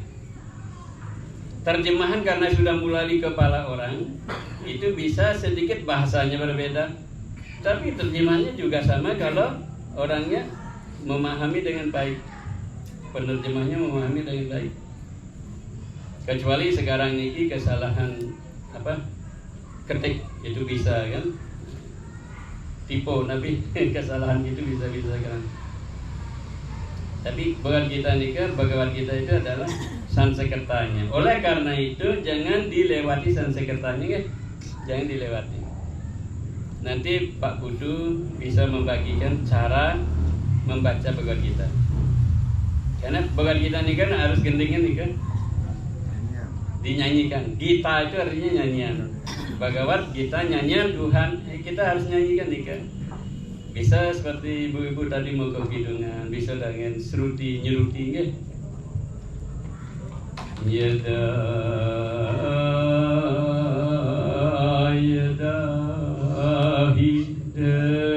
[SPEAKER 2] Terjemahan karena sudah mulai di kepala orang, itu bisa sedikit bahasanya berbeda, tapi terjemahannya juga sama kalau orangnya memahami dengan baik. Penerjemahnya memahami dengan baik. Kecuali sekarang ini kesalahan ketik itu bisa kan. tipu, tapi kesalahan itu bisa-bisa kan. Tapi Bhagavad Gita itu adalah Sansekertanya. Oleh karena itu jangan dilewati Sansekertanya, ya. Jangan dilewati. Nanti Pak Putu bisa membagikan cara membaca Bhagavad Gita. Karena Bhagavad Gita ini kan harus gendingnya nih kan, dinyanyikan. Gita itu artinya nyanyian. Bhagavad Gita nyanyian Tuhan, kita harus nyanyikan nih kan. Bisa seperti ibu-ibu tadi mau ke kidungan, bisa dengan seruti nyeruti nggih. Yada yada hi dharmasya.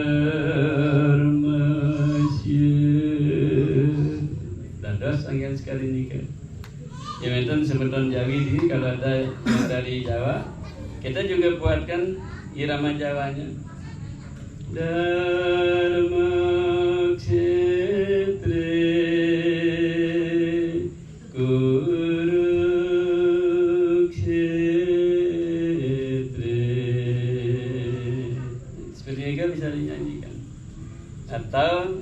[SPEAKER 2] Dados angin sekali nih kan. Ya menten sebentar Jawi ini kalau ada yang dari Jawa, kita juga buatkan irama Jawanya. Dharma kshetre kurukshetre. Seperti ini bisa dinyanyikan. Atau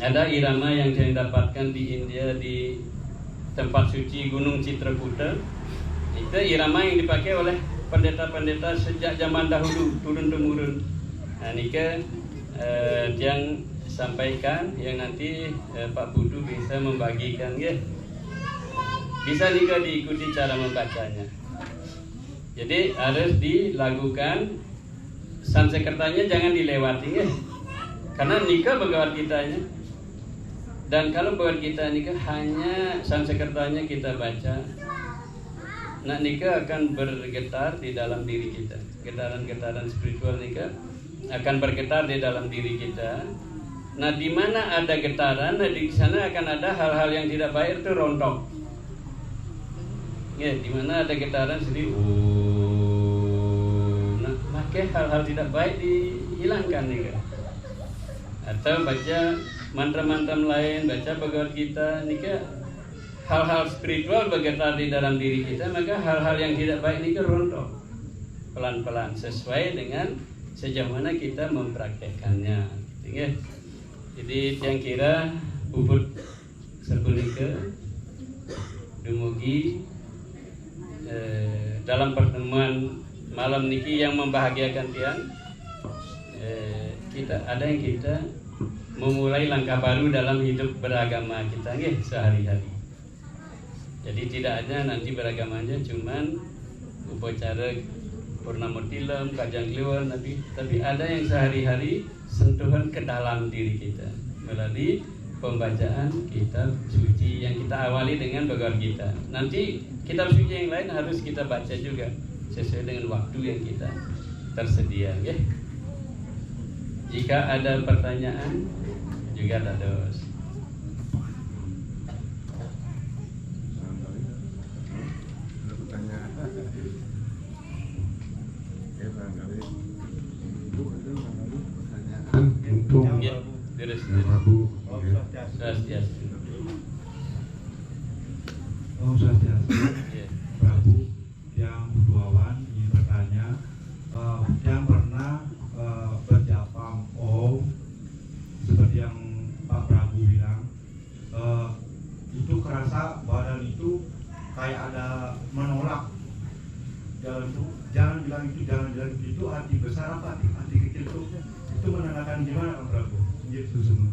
[SPEAKER 2] ada irama yang saya dapatkan di India di tempat suci Gunung Citrakuta. Itu irama yang dipakai oleh pendeta-pendeta sejak zaman dahulu turun-temurun. Nah, Nika yang sampaikan yang nanti Pak Putu bisa membagikan, ya. Bisa Nika diikuti cara membacanya. Jadi harus dilakukan Sansekertanya, jangan dilewati, ya. Karena Nika Bhagavad Gitanya. Dan kalau Bhagavad Gita Nika hanya Sansekertanya kita baca, nah Nika akan bergetar di dalam diri kita. Getaran-getaran spiritual Nika akan bergetar di dalam diri kita. Nah, di mana ada getaran, nah di sana akan ada hal-hal yang tidak baik itu rontok. Ya, di mana ada getaran sedih, nah, maka hal-hal tidak baik dihilangkan nih. Atau baca mantra-mantra lain, baca Bhagavad Gita, nih hal-hal spiritual bergetar di dalam diri kita, maka hal-hal yang tidak baik ini rontok pelan-pelan sesuai dengan sejauh mana kita mempraktekannya, gitu, ya. Jadi yang kira bubut sepunika dumugi dalam pertemuan malam niki yang membahagiakan tiang, kita ada yang kita memulai langkah baru dalam hidup beragama kita, ya, sehari-hari. Jadi tidak ada nanti beragamanya cuman upacara purnama tilam, kajang kliwon, tapi ada yang sehari-hari sentuhan ke dalam diri kita melalui pembacaan kitab suci yang kita awali dengan Bhagavad Gita. Nanti kitab suci yang lain harus kita baca juga sesuai dengan waktu yang kita tersedia, ya. Jika ada pertanyaan juga dados.
[SPEAKER 1] Prabu yang Budawan ingin bertanya, yang pernah berjapang Om seperti yang Pak Prabu bilang, itu kerasa badan itu kayak ada menolak. Jangan bilang itu hati besar apa hati kecil itu menandakan gimana Pak Prabu? Itu semua.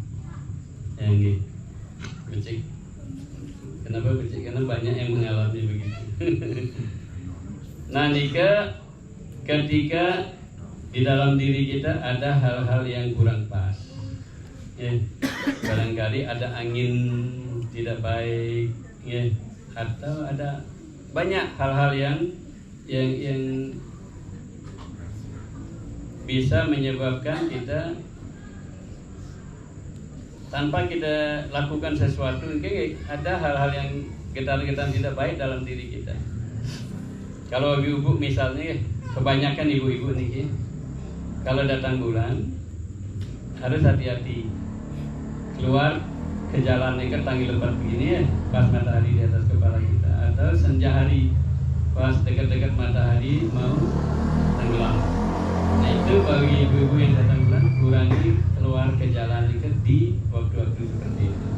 [SPEAKER 2] Yang ini, becik. Kenapa becik? Karena banyak yang mengalami begitu. Nah, Nika, ketika di dalam diri kita ada hal-hal yang kurang pas, ya, barangkali ada angin tidak baik, ya, atau ada banyak hal-hal yang bisa menyebabkan kita tanpa kita lakukan sesuatu, ada hal-hal yang getaran-getaran tidak baik dalam diri kita. Kalau ibu-ibu misalnya, kebanyakan ibu-ibu nih, kalau datang bulan harus hati-hati keluar ke jalan nih, tangi lebat begini, ya, pas matahari di atas kepala kita, atau senja hari pas dekat-dekat matahari mau tenggelam. Nah, itu itu bagi ibu-ibu yang datang bulan, kurangi keluar ke jalan itu di waktu-waktu seperti itu.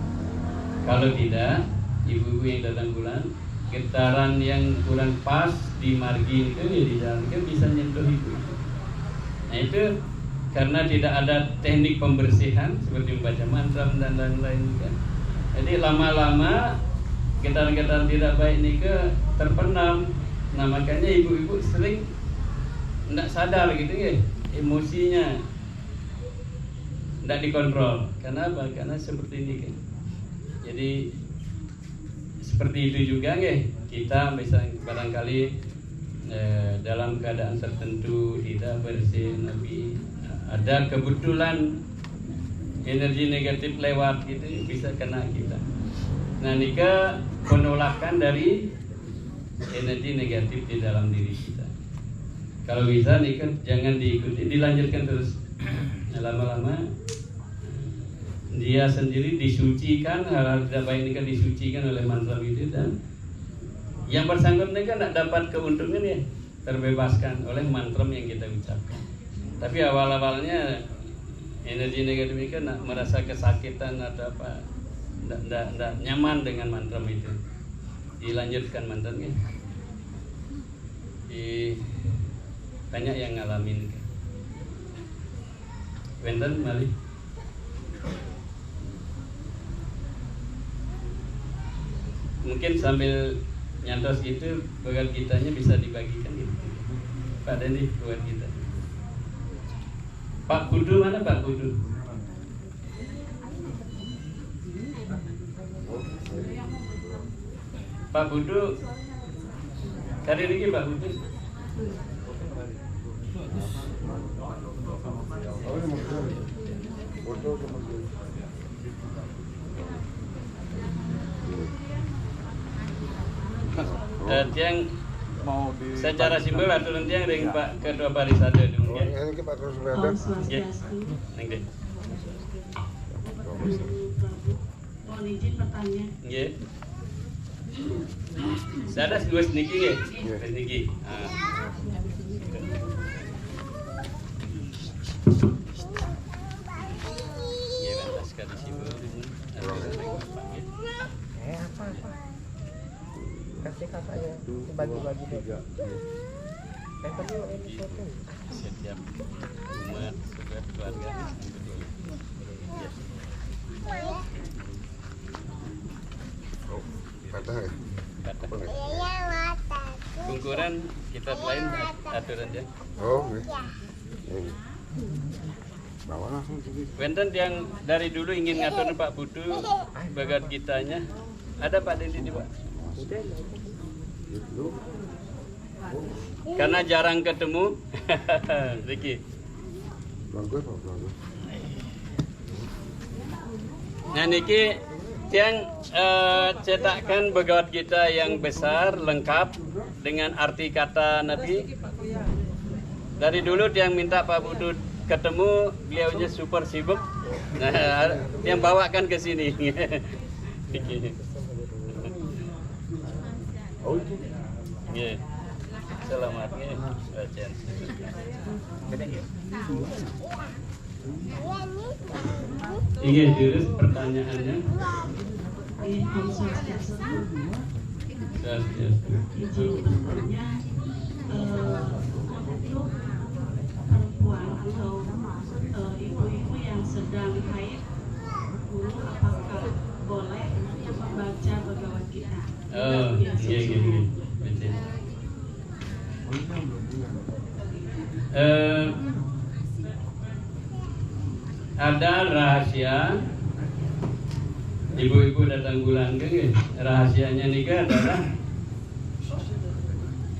[SPEAKER 2] Kalau tidak, ibu-ibu yang datang bulan, getaran yang kurang pas di margin itu ya di jalan itu bisa nyentuh ibu. Nah itu karena tidak ada teknik pembersihan seperti membaca mantra dan lain-lain kan. Jadi lama-lama getaran-getaran tidak baik ini terpenam. Nah makanya ibu-ibu sering tidak sadar gitu ya, emosinya tidak dikontrol. Karena apa? Karena seperti ini kan. Jadi seperti itu juga ya, kita misalnya barangkali dalam keadaan tertentu tidak bersih, tapi ada kebetulan energi negatif lewat gitu bisa kena kita. Nah ini penolakan dari energi negatif di dalam diri kita. Kalau bisa nih kan jangan diikuti, dilanjutkan terus. Nah, lama-lama dia sendiri disucikan, hal-hal tidak baik ini kan disucikan oleh mantra itu, dan yang bersangkutan ini kan tidak dapat keuntungan ya, terbebaskan oleh mantra yang kita ucapkan. Tapi awal-awalnya energi negatif ini kan merasa kesakitan atau apa, tidak nyaman dengan mantra itu, dilanjutkan mantranya. Banyak yang ngalamin. Wenten malih. Mungkin sambil nyantos itu bagian kitanya bisa dibagikan gitu. Pak Dendi buat kita. Pak Kudu mana Pak Kudu? Pak Kudu cari lagi Pak Kudu. Tiang mau secara simbol atau tiang dengan Pak Ketua Parisade dulu ya.
[SPEAKER 3] Ini Pak Ketua Parisade.
[SPEAKER 2] Nggih.
[SPEAKER 4] Mohon izin pertanyaan.
[SPEAKER 2] Nggih. Sada dua niki nggih. Niki. Nggih, lantas kali simbol dulu.
[SPEAKER 3] Apa? Kasih katanya bagi-bagi juga. Yang penting ini foto.
[SPEAKER 2] Setiap umat, setiap keluarga.
[SPEAKER 3] Patah ya?
[SPEAKER 2] Bungkuran kita lain aturan ya.
[SPEAKER 3] Oh, ini. Bawa langsung sini.
[SPEAKER 2] Wenten yang dari dulu ingin ngatur Pak Budu bagat kitanya. Ada Pak Dendi Pak? Karena jarang ketemu. Riki.
[SPEAKER 3] Bagus Pak, bagus.
[SPEAKER 2] Nah niki yang cetakkan begawat kita yang besar lengkap dengan arti kata Nabi. Dari dulu yang minta Pak Budu ketemu, beliaunya super sibuk. Nah, yang bawakan ke sini.
[SPEAKER 3] Oh itu.
[SPEAKER 2] Nggih. Selamat nggih. Bacaan. Ingin terus pertanyaannya.
[SPEAKER 4] Om Swastiastu.
[SPEAKER 2] Swastiastu.
[SPEAKER 4] Izin bertanya, untuk perempuan atau ibu-ibu yang sedang haid, guru apakah boleh membaca begawat kita?
[SPEAKER 2] Oh, iya. Ada rahasia ibu-ibu datang bulan ke rahasianya nikah adalah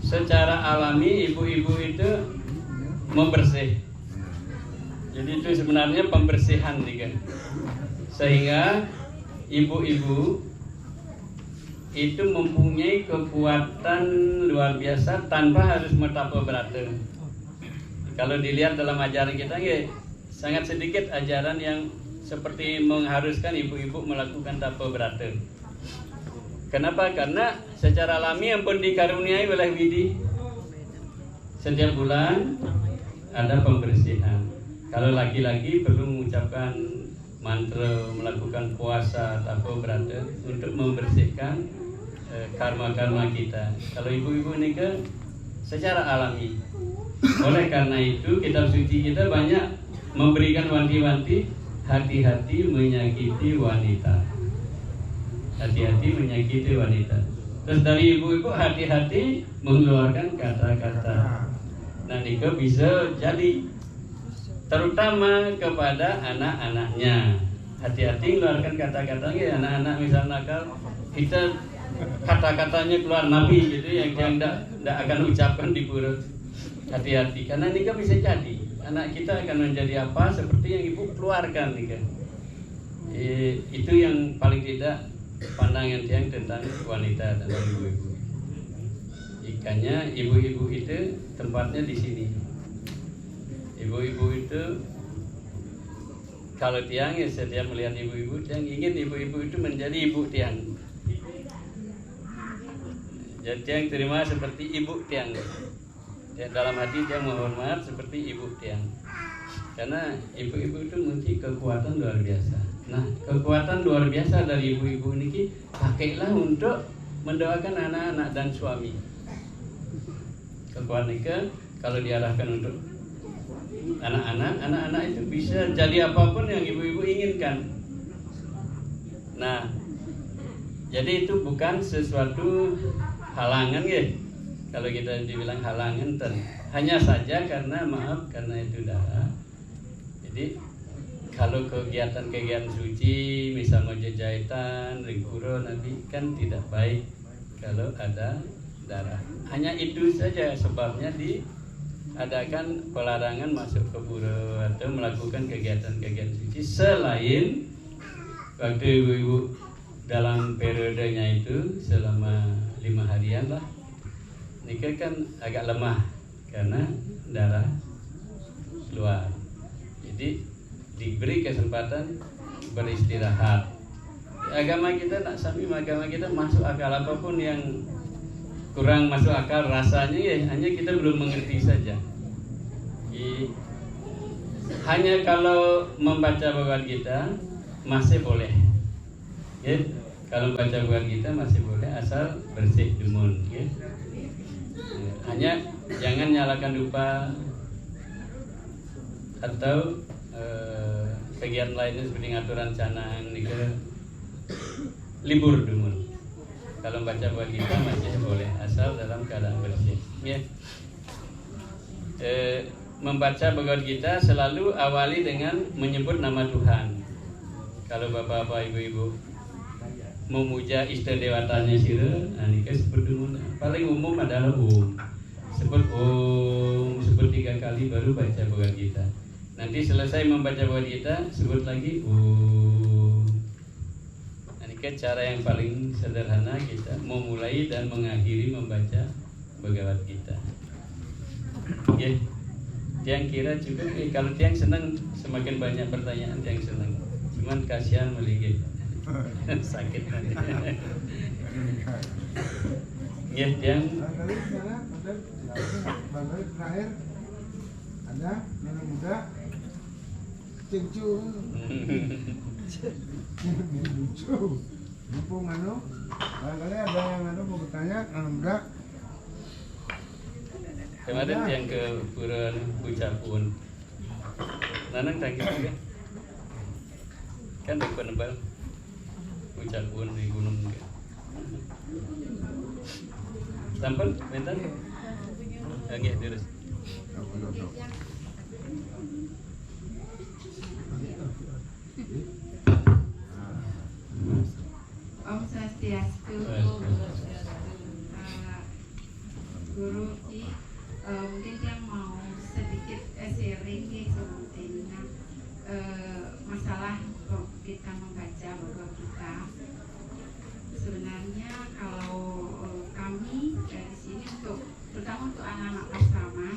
[SPEAKER 2] secara alami ibu-ibu itu membersih. Jadi itu sebenarnya pembersihan nikah, sehingga ibu-ibu itu mempunyai kekuatan luar biasa tanpa harus metapa berata. Kalau dilihat dalam ajaran kita, sangat sedikit ajaran yang seperti mengharuskan ibu-ibu melakukan tapa berata. Kenapa? Karena secara alami yang pun dikaruniai oleh Widi setiap bulan ada pembersihan. Kalau laki-laki perlu mengucapkan mantra, melakukan puasa atau berada untuk membersihkan karma-karma kita. Kalau ibu-ibu nikah secara alami. Oleh karena itu kitab suci kita banyak memberikan wanti-wanti, hati-hati menyakiti wanita. Hati-hati menyakiti wanita. Terus dari ibu-ibu hati-hati mengeluarkan kata-kata. Nah, nikah bisa jadi, terutama kepada anak-anaknya. Hati-hati mengeluarkan kata-katanya. Anak-anak misal nakal, kita kata-katanya keluar nabi gitu yang tidak akan ucapkan di perut. Hati-hati, karena nikah bisa jadi anak kita akan menjadi apa seperti yang ibu keluarkan nikah. Itu yang paling tidak pandangan tiang tentang wanita dan ibu-ibu. Ikannya ibu-ibu itu tempatnya di sini. Ibu-ibu itu kalau tiang ya setiap melihat ibu-ibu, tiang ingin ibu-ibu itu menjadi ibu tiang. Jadi tiang terima seperti ibu tiang. Dan dalam hati tiang mohon maaf seperti ibu tiang. Karena ibu-ibu itu memiliki kekuatan luar biasa. Nah, kekuatan luar biasa dari ibu-ibu ini pakailah untuk mendoakan anak-anak dan suami. Kekuatan nikah kalau diarahkan untuk anak-anak itu bisa jadi apapun yang ibu-ibu inginkan. Nah, jadi itu bukan sesuatu halangan ya. Kalau kita dibilang halangan, hanya saja karena maaf karena itu darah. Jadi kalau kegiatan-kegiatan suci, misalnya jahitan, ringkuro nanti kan tidak baik kalau ada darah. Hanya itu saja sebabnya diadakan pelarangan masuk ke pura atau melakukan kegiatan-kegiatan suci selain waktu ibu-ibu dalam periodenya itu selama 5 harian lah. Nikah kan agak lemah karena darah keluar. Jadi diberi kesempatan beristirahat. Agama kita tak sami, agama kita masuk akal apapun yang kurang masuk akal rasanya ya hanya kita belum mengerti saja. Hanya kalau membaca Bhagavad Gita masih boleh. Ya, kalau membaca Bhagavad Gita masih boleh asal bersih dumun. Ya. Hanya jangan nyalakan dupa atau kegiatan lainnya seperti ngaturan canang nikah libur dumun. Kalau baca Bhagavad Gita masih boleh asal dalam keadaan bersih. Ya. Membaca Bhagavad Gita selalu awali dengan menyebut nama Tuhan. Kalau bapak-bapak ibu-ibu memuja ista dewatanya sira, nikah sebut dumun. Paling umum adalah sebut sebut 3 kali baru baca Bhagavad Gita. Nanti selesai membaca Bhagavad Gita sebut lagi Ini kan cara yang paling sederhana kita memulai dan mengakhiri membaca Bhagavad Gita. Ya, tiang kira cukup. Kalau tiang senang semakin banyak pertanyaan tiang senang. Cuman kasihan meligit sakit nanti. Ya, tiang.
[SPEAKER 5] Barangkali terakhir ada nenek muda cincu lucu mumpung barangkali ada yang mau bertanya nenek muda.
[SPEAKER 2] Kemarin yang ke Pura Pucapun Nanang tangkap juga kan di Penebal Pucapun di gunung juga. Sampel bentar lagi terus.
[SPEAKER 6] Om Swastiastu. Guru Ki, mungkin yang mau sedikit sharing di sebetulnya masalah kita membaca Bhagavad Gita. Sebenarnya kalau kami dari sini terutama untuk anak-anak asrama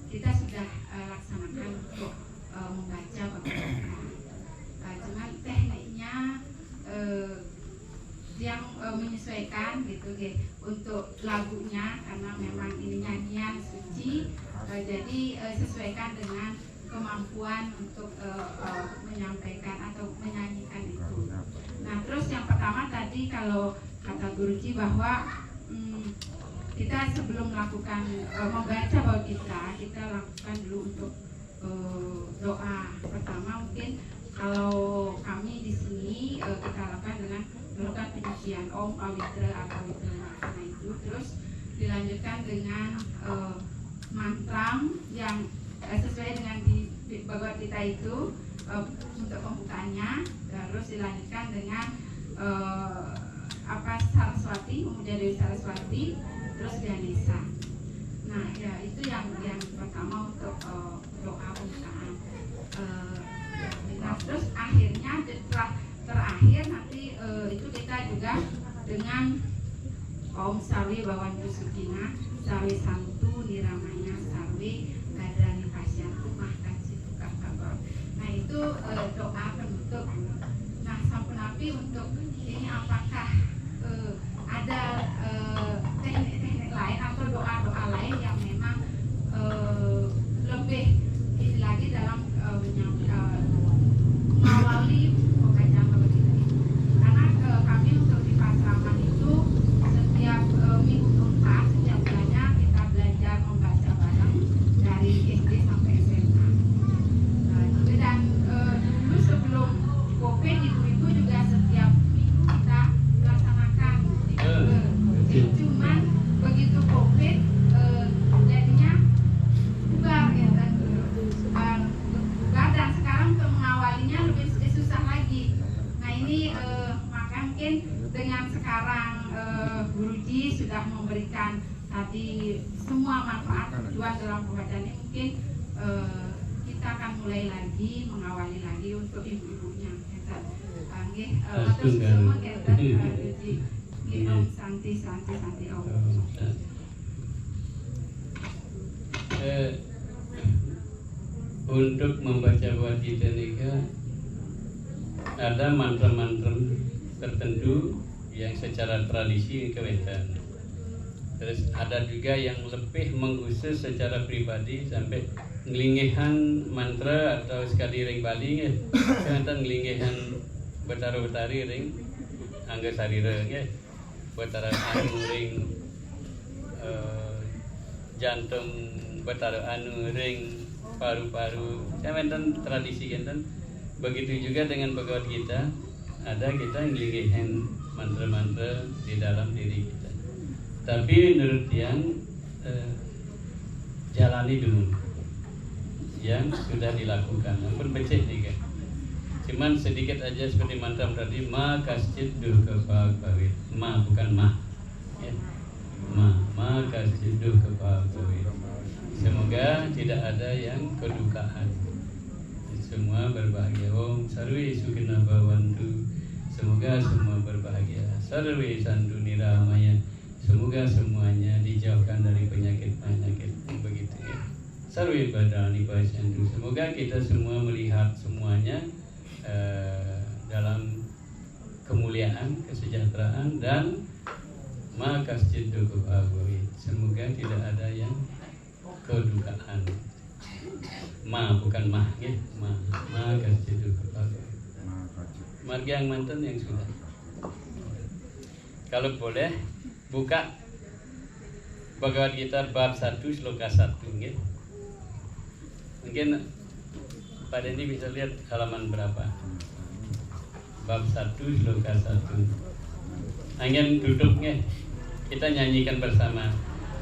[SPEAKER 6] kita sudah laksanakan untuk membaca Bhagavad Gita. Cuman tekniknya yang menyesuaikan gitu untuk lagunya karena memang ini nyanyian suci, Jadi sesuaikan dengan kemampuan untuk menyampaikan atau menyanyikan itu. Nah, terus yang pertama tadi kalau kata Guruji bahwa kita sebelum melakukan membaca bawah kita lakukan dulu untuk doa. Pertama mungkin kalau kami di sini kita lakukan dengan melakukan penyucian Om Pawitra Apawitra Nah itu terus dilanjutkan dengan mantra yang sesuai dengan di Bhagavad Gita itu untuk pembukaannya, terus dilanjutkan dengan Saraswati, memuja Dewi Saraswati, terus Ganesha. Nah ya itu yang pertama untuk doa pembukaan. Nah terus akhirnya setelah terakhir nanti itu kita juga dengan Om Sarwe Bawantu Sukina, Sarwe Santu Niramaya, Sarwe Gadrani Pasyantu Mahkaci Tukah Kabar. Nah itu doa penutup. Nah Sampunapi untuk ini apakah ada teknik-teknik lain atau doa-doa lain yang memang lebih ini lagi dalam mengawali pembacaan Bhagavad Gita itu. Karena kami untuk di Pasraman itu setiap minggu keempat setiap bulannya kita belajar membaca bareng dari SD sampai SMA. Dan dulu sebelum COVID ibu-ibu juga setiap minggu kita laksanakan. Cuman begitu COVID jadinya bubar ya dan sekarang untuk mengawalinya lebih susah lagi. Nah ini maka mungkin dengan sekarang Guruji sudah memberikan tadi semua manfaat tujuan dalam pembacaan ini, mungkin kita akan mulai lagi mengawali lagi untuk ibu-ibunya. Terus semua kita Guruji Om Santi Om.
[SPEAKER 2] Untuk membaca Bhagavad Gita ada mantra-mantra tertentu yang secara tradisi kewentan. Terus ada juga yang lebih mengkhusus secara pribadi sampai ngelingihan mantra atau sekali ring bali ya. Kewentan ngelingihan betara-betari ring angga sarira ya. Betara anu ring jantung betara anu ring paru-paru. Kewentan tradisi kewentan. Begitu juga dengan Bhagavad Gita, ada kita ngelingihin mantra-mantra di dalam diri kita. Tapi menurut yang jalani dulu yang sudah dilakukan. Ampun becek juga. Cuman sedikit aja seperti mantra tadi, ma kascit duh kepawit. Ma bukan ma. Ya. Ma kascit duh kepawit. Semoga tidak ada yang kedukaan. Semua berbahagia. Om Sarwe Sukina Bawantu. Semoga semua berbahagia. Sarwe Santu Niramaya. Semoga semuanya dijauhkan dari penyakit-penyakit begitu ya. Sarwe Badani Pasyantu. Semoga kita semua melihat semuanya dalam kemuliaan, kesejahteraan dan makasjid duku'abui. Semoga tidak ada yang kedukaan. Ma bukan mah ya. Ma kasjid duku'abui. Marga yang mantan yang sudah. Kalau boleh buka Bhagavad Gita bab 1 sloka 1 ya. Mungkin Pak Dendi bisa lihat halaman berapa. Bab 1 sloka 1. Angin duduknya kita nyanyikan bersama.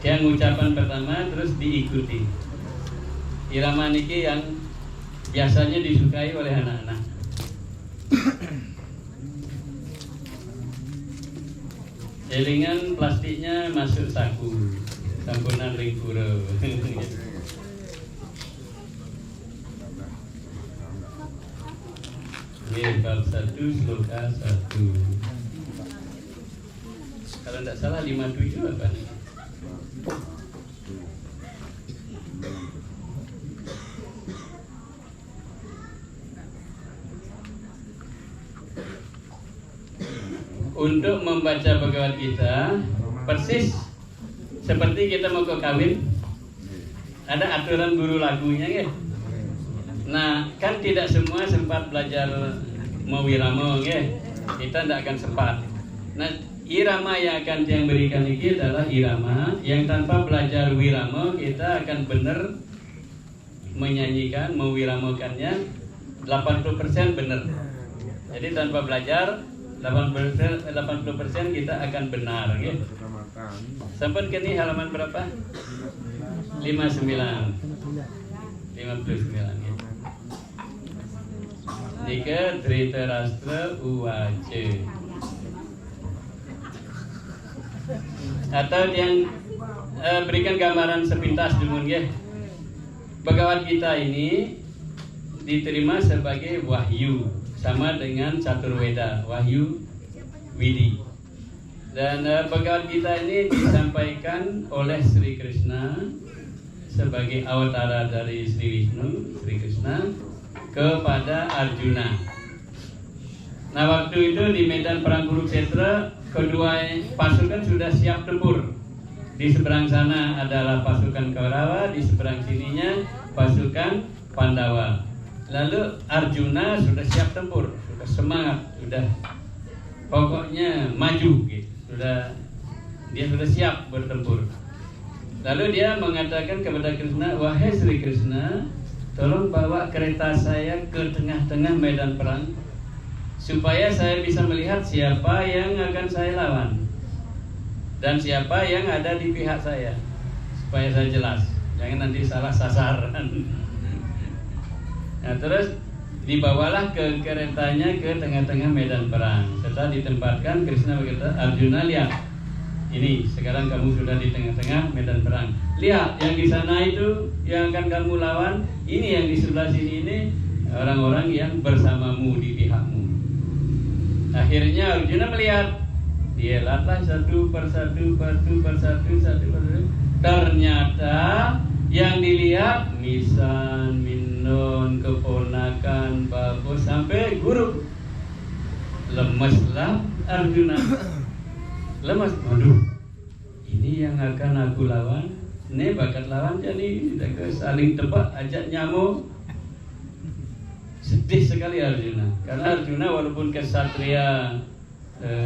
[SPEAKER 2] Yang ucapan pertama terus diikuti. Irama niki yang biasanya disukai oleh anak-anak. Elingan plastiknya masuk saku, sampunan ring pura. Ini bab 1 sloka 1. Kalau tidak salah 57 apa nih? Untuk membaca Bhagavad Gita persis seperti kita mau ke kawin. ada aturan guru lagunya ya. Nah, kan tidak semua sempat belajar mewirama ya. Kita tidak akan sempat. Nah, irama yang akan yang berikan ini adalah irama yang tanpa belajar wirama kita akan benar menyanyikan, mewiramakannya 80% benar. Jadi tanpa belajar 80% kita akan benar ya. Sampai kini halaman berapa? 59 ya. Nika Dhritarashtra uwaca. Atau yang berikan gambaran sepintas dulu ya. Bhagavad Gita ini diterima sebagai wahyu, sama dengan Caturveda, wahyu Widi. Dan Bhagavad Gita ini disampaikan oleh Sri Krishna sebagai awatara dari Sri Vishnu, Sri Krishna, kepada Arjuna. Nah, waktu itu di medan perang Kurukshetra, kedua pasukan sudah siap tempur. Di seberang sana adalah pasukan Kaurawa, di seberang sininya pasukan Pandawa. Lalu Arjuna sudah siap tempur, sudah semangat, sudah pokoknya maju gitu. Dia sudah siap bertempur. Lalu dia mengatakan kepada Krishna, "Wahai Sri Krishna, tolong bawa kereta saya ke tengah-tengah medan perang supaya saya bisa melihat siapa yang akan saya lawan dan siapa yang ada di pihak saya, supaya saya jelas, jangan nanti salah sasaran." Nah, terus dibawalah ke keretanya ke tengah-tengah medan perang. Setelah ditempatkan, Krishna berkata, "Arjuna, lihat, ini sekarang kamu sudah di tengah-tengah medan perang. Lihat, yang di sana itu yang akan kamu lawan, ini yang di sebelah sini ini orang-orang yang bersamamu di pihakmu." Akhirnya Arjuna melihat, dia lihatlah satu persatu. Ternyata yang dilihat Misan, Minon, keponakan, babu, sampai guru. Lemeslah Arjuna. Lemas, aduh, ini yang akan aku lawan. Ini bakat lawan jadi saling tebak, ajak nyamuk. Sedih sekali Arjuna, karena Arjuna walaupun kesatria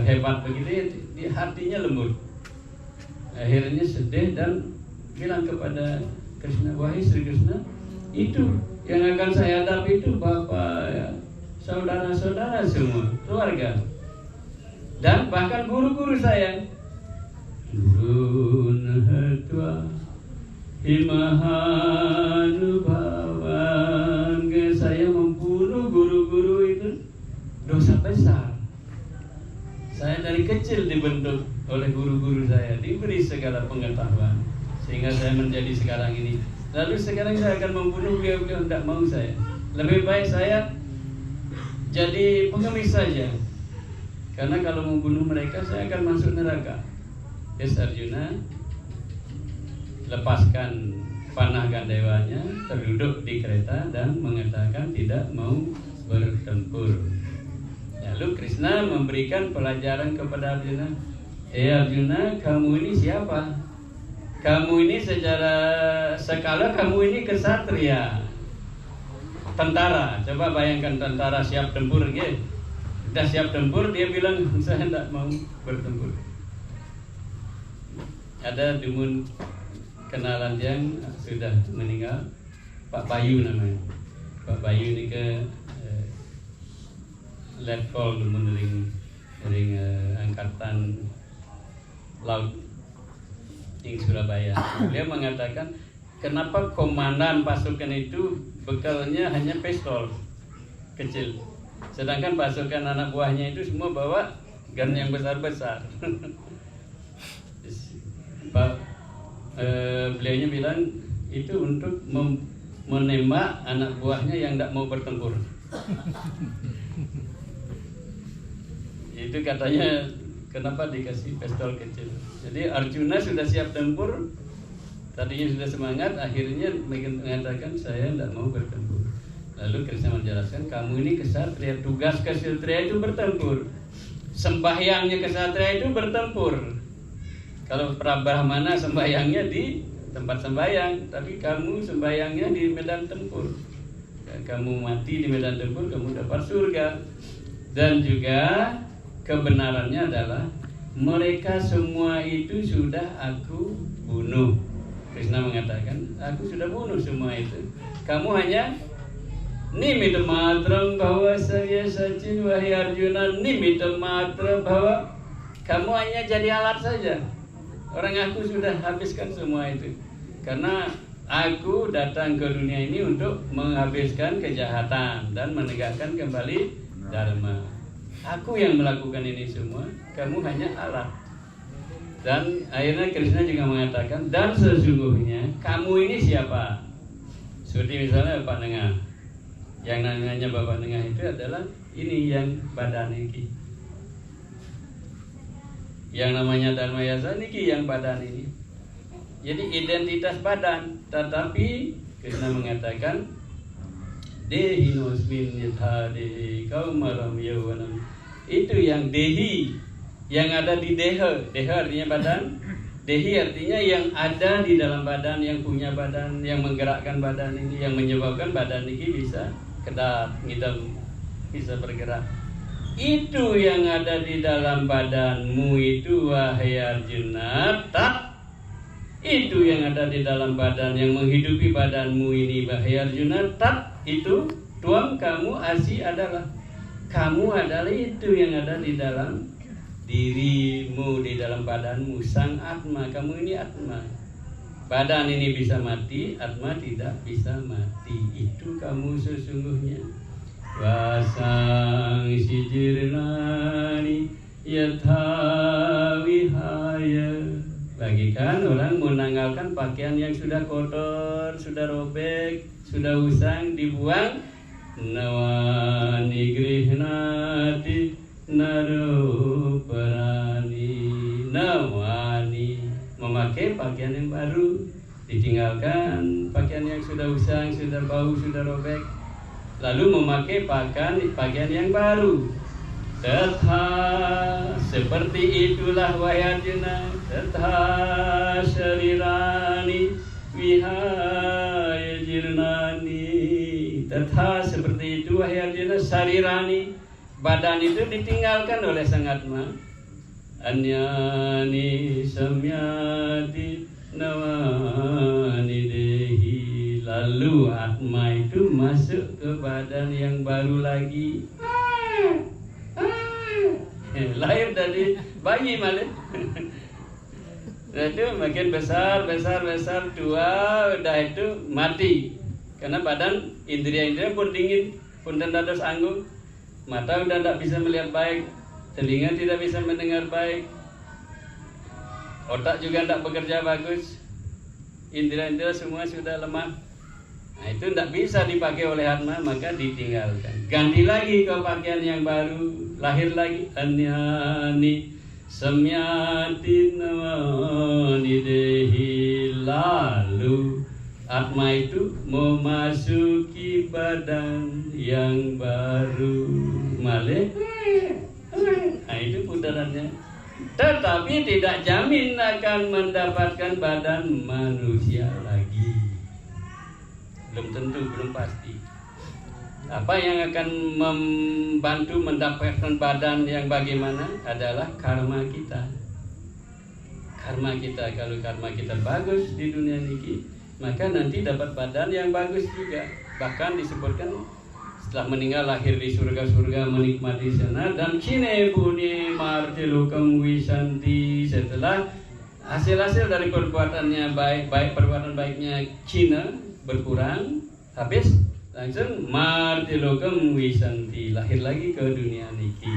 [SPEAKER 2] hebat begitu, di hatinya lembut. Akhirnya sedih dan bilang kepada Krishna, "Wahai Sri Krishna, itu yang akan saya hadapi itu bapak, ya, saudara-saudara semua, keluarga, dan bahkan guru-guru saya. Guru Nahatwa Imahanubawan, saya membunuh guru-guru itu dosa besar. Saya dari kecil dibentuk oleh guru-guru saya, diberi segala pengetahuan sehingga saya menjadi sekarang ini. Lalu sekarang saya akan membunuh beliau-beliau, tidak mau saya. Lebih baik saya jadi pengemis saja, karena kalau membunuh mereka saya akan masuk neraka." Yes, Arjuna lepaskan panah gandewanya, terduduk di kereta dan mengatakan tidak mau bertempur. Lalu Krishna memberikan pelajaran kepada Arjuna. Arjuna, kamu ini siapa? Kamu ini secara skala kamu ini kesatria, tentara. Coba bayangkan tentara siap tempur, gitu. Sudah siap tempur, dia bilang saya tidak mau bertempur. Ada dumun kenalan yang sudah meninggal, Pak Bayu namanya. Pak Bayu ini ke letkol dumun ring angkatan laut di Surabaya. Dia mengatakan, kenapa komandan pasukan itu bekalnya hanya pistol kecil, sedangkan pasukan anak buahnya itu semua bawa gun yang besar-besar. Beliaunya bilang itu untuk menembak anak buahnya yang tidak mau bertempur. Itu katanya kenapa dikasih pistol kecil. Jadi Arjuna sudah siap tempur, tadinya sudah semangat, akhirnya mengatakan saya tidak mau bertempur. Lalu Krishna menjelaskan, kamu ini kesatria, tugas kesatria itu bertempur, sembahyangnya kesatria itu bertempur. Kalau Prabrahmana sembahyangnya di tempat sembahyang, tapi kamu sembahyangnya di medan tempur. Kamu mati di medan tempur, kamu dapat surga. Dan juga kebenarannya adalah mereka semua itu sudah aku bunuh. Krishna mengatakan, aku sudah bunuh semua itu. Kamu hanya nimitta matram bahwa saya sacin wahai Arjuna, nimitta matra bahwa kamu hanya jadi alat saja. Orang aku sudah habiskan semua itu. Karena aku datang ke dunia ini untuk menghabiskan kejahatan dan menegakkan kembali dharma. Aku yang melakukan ini semua, kamu hanya alat. Dan akhirnya Krishna juga mengatakan, dan sesungguhnya kamu ini siapa? Seperti misalnya Bapak Nengah. Yang namanya Bapak Nengah itu adalah ini yang badan ini. Yang namanya Dharma Yasa niki yang badan ini. Jadi identitas badan, tetapi Krishna mengatakan dehinosmin yatha dehi kaumaram yavanam. Itu yang dehi, yang ada di deha. Deha artinya badan, dehi artinya yang ada di dalam badan, yang punya badan, yang menggerakkan badan ini, yang menyebabkan badan ini bisa kedap, ngidam, bisa bergerak. Itu yang ada di dalam badanmu itu wahai Arjuna, tak. Itu yang ada di dalam badan yang menghidupi badanmu ini wahai Arjuna, tak. Itu tuam kamu asi adalah. Kamu adalah itu yang ada di dalam dirimu, di dalam badanmu, sang Atma. Kamu ini Atma. Badan ini bisa mati, Atma tidak bisa mati. Itu kamu sesungguhnya. Vasang sijirnani yatha vihaya. Bagikan orang menanggalkan pakaian yang sudah kotor, sudah robek, sudah usang, dibuang. Nawani grihnati naruparani. Nawani, memakai pakaian yang baru, ditinggalkan pakaian yang sudah usang, sudah bau, sudah robek, lalu memakai pakaian yang baru. Tetha, seperti itulah wahai Arjuna, tetha sharirani vihaya jirnani. Tetha, seperti itu wahai Arjuna, sarirani, badan itu ditinggalkan oleh sang Atma. Anyani samyati nawani dehi. Lalu Atma itu masuk ke badan yang baru lagi. Lahir dari bayi malah. Itu makin besar, tua, udah itu mati. Karena badan indria pun dingin, pun dados anggun. Mata udah tidak bisa melihat baik, telinga tidak bisa mendengar baik, otak juga tidak bekerja bagus, indera-indera semua sudah lemah. Nah, itu tidak bisa dipakai oleh Atma, maka ditinggalkan. Ganti lagi ke pakaian yang baru, lahir lagi. Anyani samyati nawani dehi. Lalu Atma itu memasuki badan yang baru. Malih. Nah, itu putarannya. Tetapi tidak jamin akan mendapatkan badan manusia lagi. Belum tentu, belum pasti. Apa yang akan membantu mendapatkan badan yang bagaimana adalah karma kita. Karma kita, kalau karma kita bagus di dunia ini, maka nanti dapat badan yang bagus juga. Bahkan disebutkan setelah meninggal lahir di surga-surga, menikmati sana, dan kine buni martilukam wisanti. Setelah hasil-hasil dari perbuatannya baik perbuatan baiknya Cina berkurang, habis langsung martilukam wisanti, lahir lagi ke dunia niki.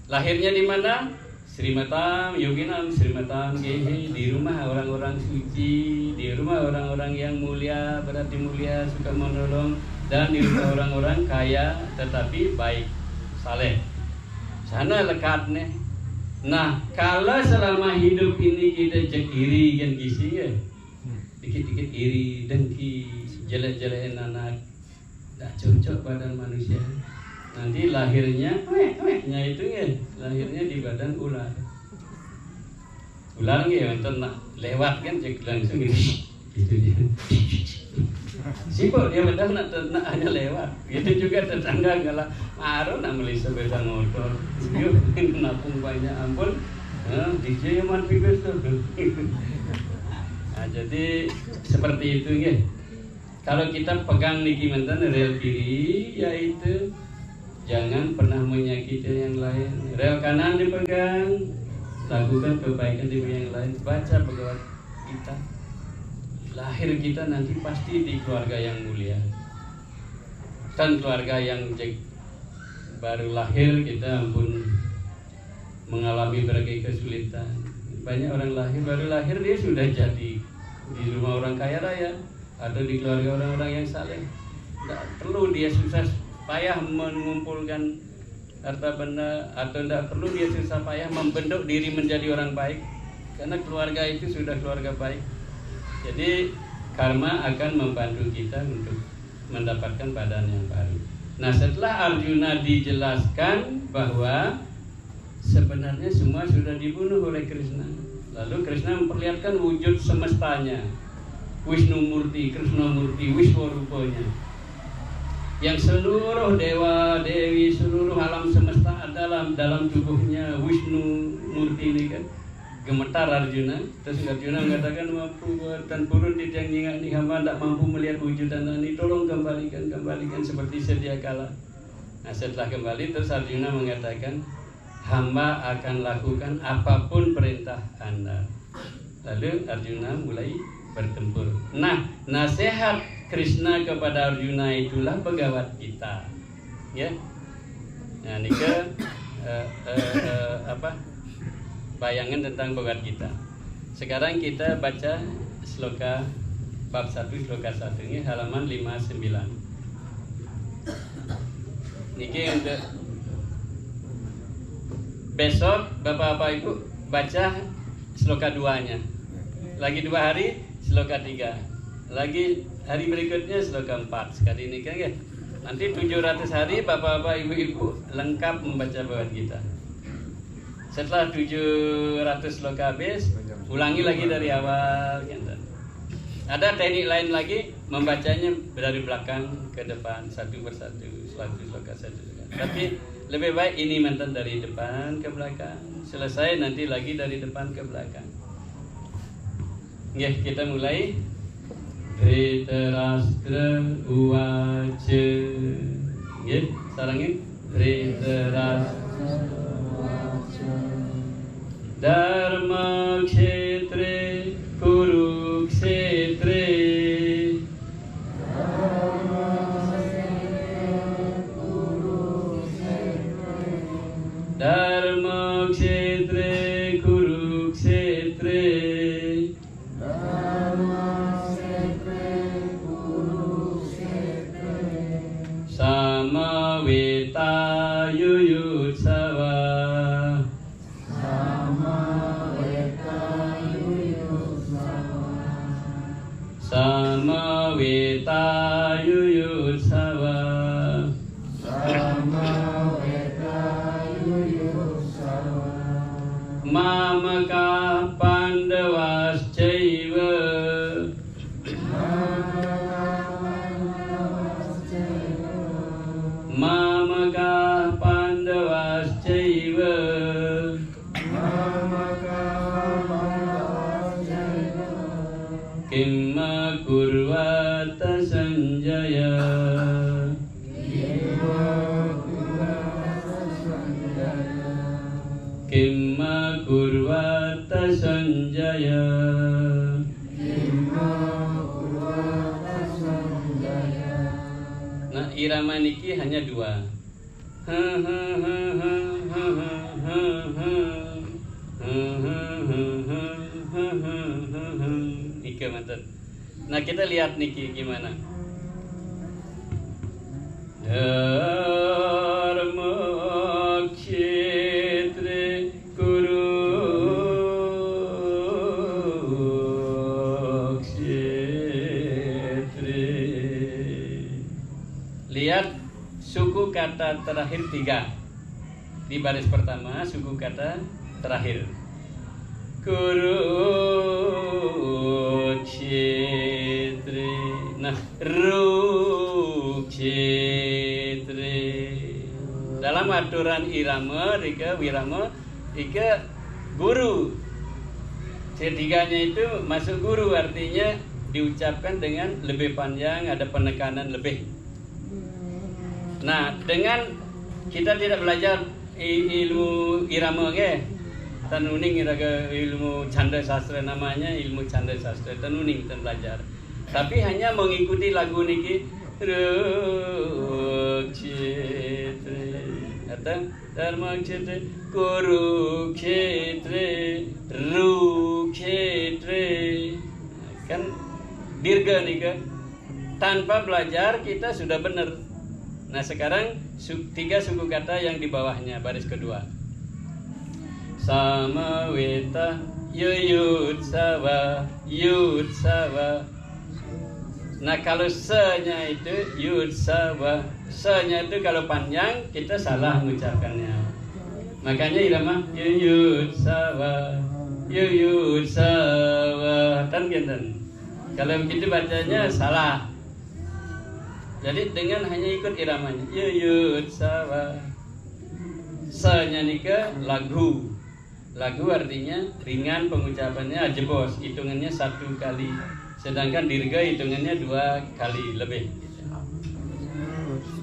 [SPEAKER 2] Lahirnya di mana? Srimatam Yoginam Srimatam Gehe, di rumah orang-orang suci, di rumah orang-orang yang mulia, berarti mulia, suka menolong, dan di rumah orang-orang kaya tetapi baik, saleh. Sana lekatnya. Nah, kalau selama hidup ini kita cek iri kan gisi ya, dikit-dikit iri, dengki, jelek-jelekin anak, tak cocok badan manusia. Nanti lahirnya itu ya, lahirnya di badan ular. ular nggih wonten nak lewat kan cek langsung gitu dia. Sibuk dia padahal nak hanya lewat. Itu juga tetangga kalau marah nak beli sepeda motor. Yuk napung banyak ampun. DJ man bibes tuh. Nah, jadi seperti itu nggih. Kalau kita pegang niki mantan rel kiri yaitu jangan pernah menyakiti yang lain. Rel kanan dipegang, lakukan kebaikan di yang lain. Baca pegawai kita. Lahir kita nanti pasti di keluarga yang mulia. Kan keluarga yang baru lahir kita ampun mengalami berbagai kesulitan. Banyak orang baru lahir dia sudah jadi di rumah orang kaya raya atau di keluarga orang-orang yang saleh. Tidak perlu dia susah payah mengumpulkan harta benda atau tidak perlu dia susah payah membentuk diri menjadi orang baik karena keluarga itu sudah keluarga baik. Jadi karma akan membantu kita untuk mendapatkan badan yang baru. Nah, setelah Arjuna dijelaskan bahwa sebenarnya semua sudah dibunuh oleh Krishna. Lalu Krishna memperlihatkan wujud semestanya. Wisnu Murti, Krishna Murti, Wiswarupanya. Yang seluruh dewa, dewi, seluruh alam semesta dalam tubuhnya Wisnu Murti ini kan. Gemetar Arjuna, terus Arjuna mengatakan mampu dan purun tidak ingat nih hamba tidak mampu melihat wujud anda ini, tolong kembalikan seperti sedia kala. Nah setelah kembali terus Arjuna mengatakan hamba akan lakukan apapun perintah anda. Lalu Arjuna mulai bertempur. Nah nasihat Krishna kepada Arjuna itulah pegawat kita, ya. Nah ini bayangan tentang Bhagavad Gita. Sekarang kita baca sloka bab 1 sloka 1 ini halaman 59. Niki untuk besok Bapak-bapak Ibu baca sloka 2-nya. Lagi 2 hari sloka 3. Lagi hari berikutnya sloka 4. Sekali ini kan ya. Nanti 700 hari Bapak-bapak Ibu-ibu lengkap membaca Bhagavad Gita. Setelah 700 sloka habis, ulangi lagi dari awal. Ada teknik lain lagi, membacanya dari belakang ke depan, satu persatu, sloka satu. Tapi lebih baik ini mantan dari depan ke belakang. Selesai nanti lagi dari depan ke belakang. Ya, kita mulai. Dhritarashtra uwaca. Ya, sarangin. Dhritarashtra Dharma kshetre kurukshetre Dharma kshetre kurukshetre Samaveta yuyutsava Samaveta yuyutsava Mamaka pandavascaiva Mamaka pandavascaiva Kimma kurvata Sanjaya Kimma kurvata Sanjaya Nah irama niki hanya 2. Niki mantan. Nah kita lihat niki gimana. Dharma kshetre kurukshetre. Lihat suku kata terakhir 3 di baris pertama, suku kata terakhir Kurukshetre. Nah, Rukshetre. Dalam aturan irama, Rika, Wirama, Ika guru. Ketiganya itu masuk guru, artinya diucapkan dengan lebih panjang, ada penekanan lebih. Nah, dengan kita tidak belajar ilmu irama tanuning iraga ilmu canda sastra, namanya ilmu canda sastra, tanuning kita belajar. Tapi hanya mengikuti lagu niki Rukshetre atau Dharmakshetre, Kurukshetre, Rukshetre. Kan dirga nika. Tanpa belajar kita sudah benar. Nah, sekarang 3 suku kata yang di bawahnya, baris kedua. Samaweta, Yudsawa, Yudsawa. Nah, kalau se-nya itu Yudsawa, se-nya itu kalau panjang kita salah mengucapkannya. Makanya irama Yudsawa, Yudsawa, kan gitu. Kalau begitu bacanya salah. Jadi dengan hanya ikut iramanya Yudsawa. Se-nya nika lagu. Lagu artinya ringan pengucapannya, jebos, hitungannya 1 kali. Sedangkan dirga hitungannya 2 kali lebih.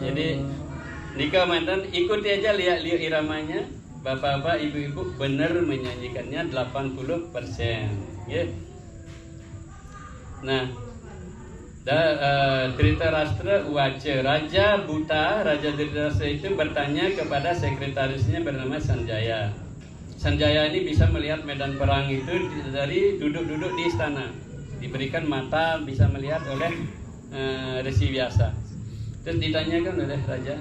[SPEAKER 2] Jadi nika mantan ikuti aja lihat iramanya. Bapak-bapak, ibu-ibu benar menyanyikannya 80%. Ya. Nah, Dhritarashtra Uwaca, Raja buta, Raja Dhritarashtra itu bertanya kepada sekretarisnya bernama Sanjaya. Sanjaya ini bisa melihat medan perang itu dari duduk-duduk di istana. Diberikan mata bisa melihat oleh resi biasa. Terus ditanyakan oleh raja.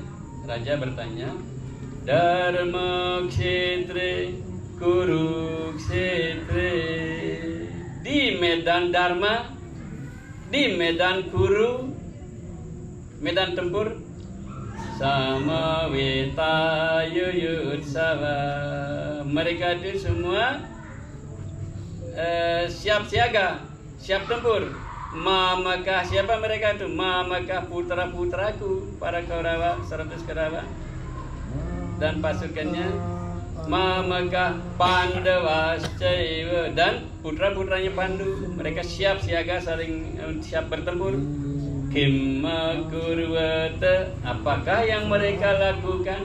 [SPEAKER 2] Raja bertanya, Dharmakshetre, Kurukshetre, di medan Dharma, di medan Kuru, medan tempur, Samaweta Yudsawa. Mereka itu semua siap siaga, siap tempur. Mamakah, siapa mereka itu? Mamakah putra-putraku, para Kaurawa, 100 Kaurawa dan pasukannya. Mamakah Pandavascaiva, dan putra-putranya Pandu. Mereka siap siaga, saling siap bertempur. Kimma kurvata, apakah yang mereka lakukan?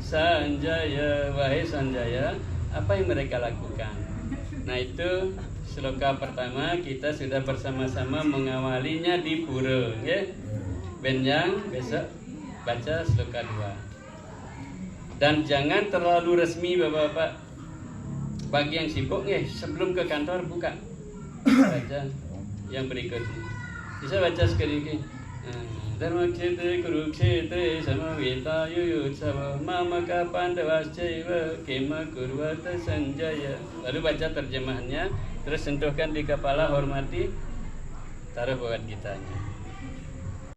[SPEAKER 2] Sanjaya, wahai Sanjaya, apa yang mereka lakukan? Nah, itu sloka pertama, kita sudah bersama-sama mengawalinya di pura, ya. Benjang besok baca sloka 2. Dan jangan terlalu resmi, Bapak-bapak. Bagi yang sibuk nih, sebelum ke kantor buka baca yang berikutnya. Bisa baca sekali lagi. Dharmakshetre, Kurukshetre, Samaweta Yudsawa, Mamakah Pandavascaiva, Kema Kurvata Sanjaya. Lalu baca terjemahannya, terus sentuhkan di kepala, hormati, taruh buat kitanya.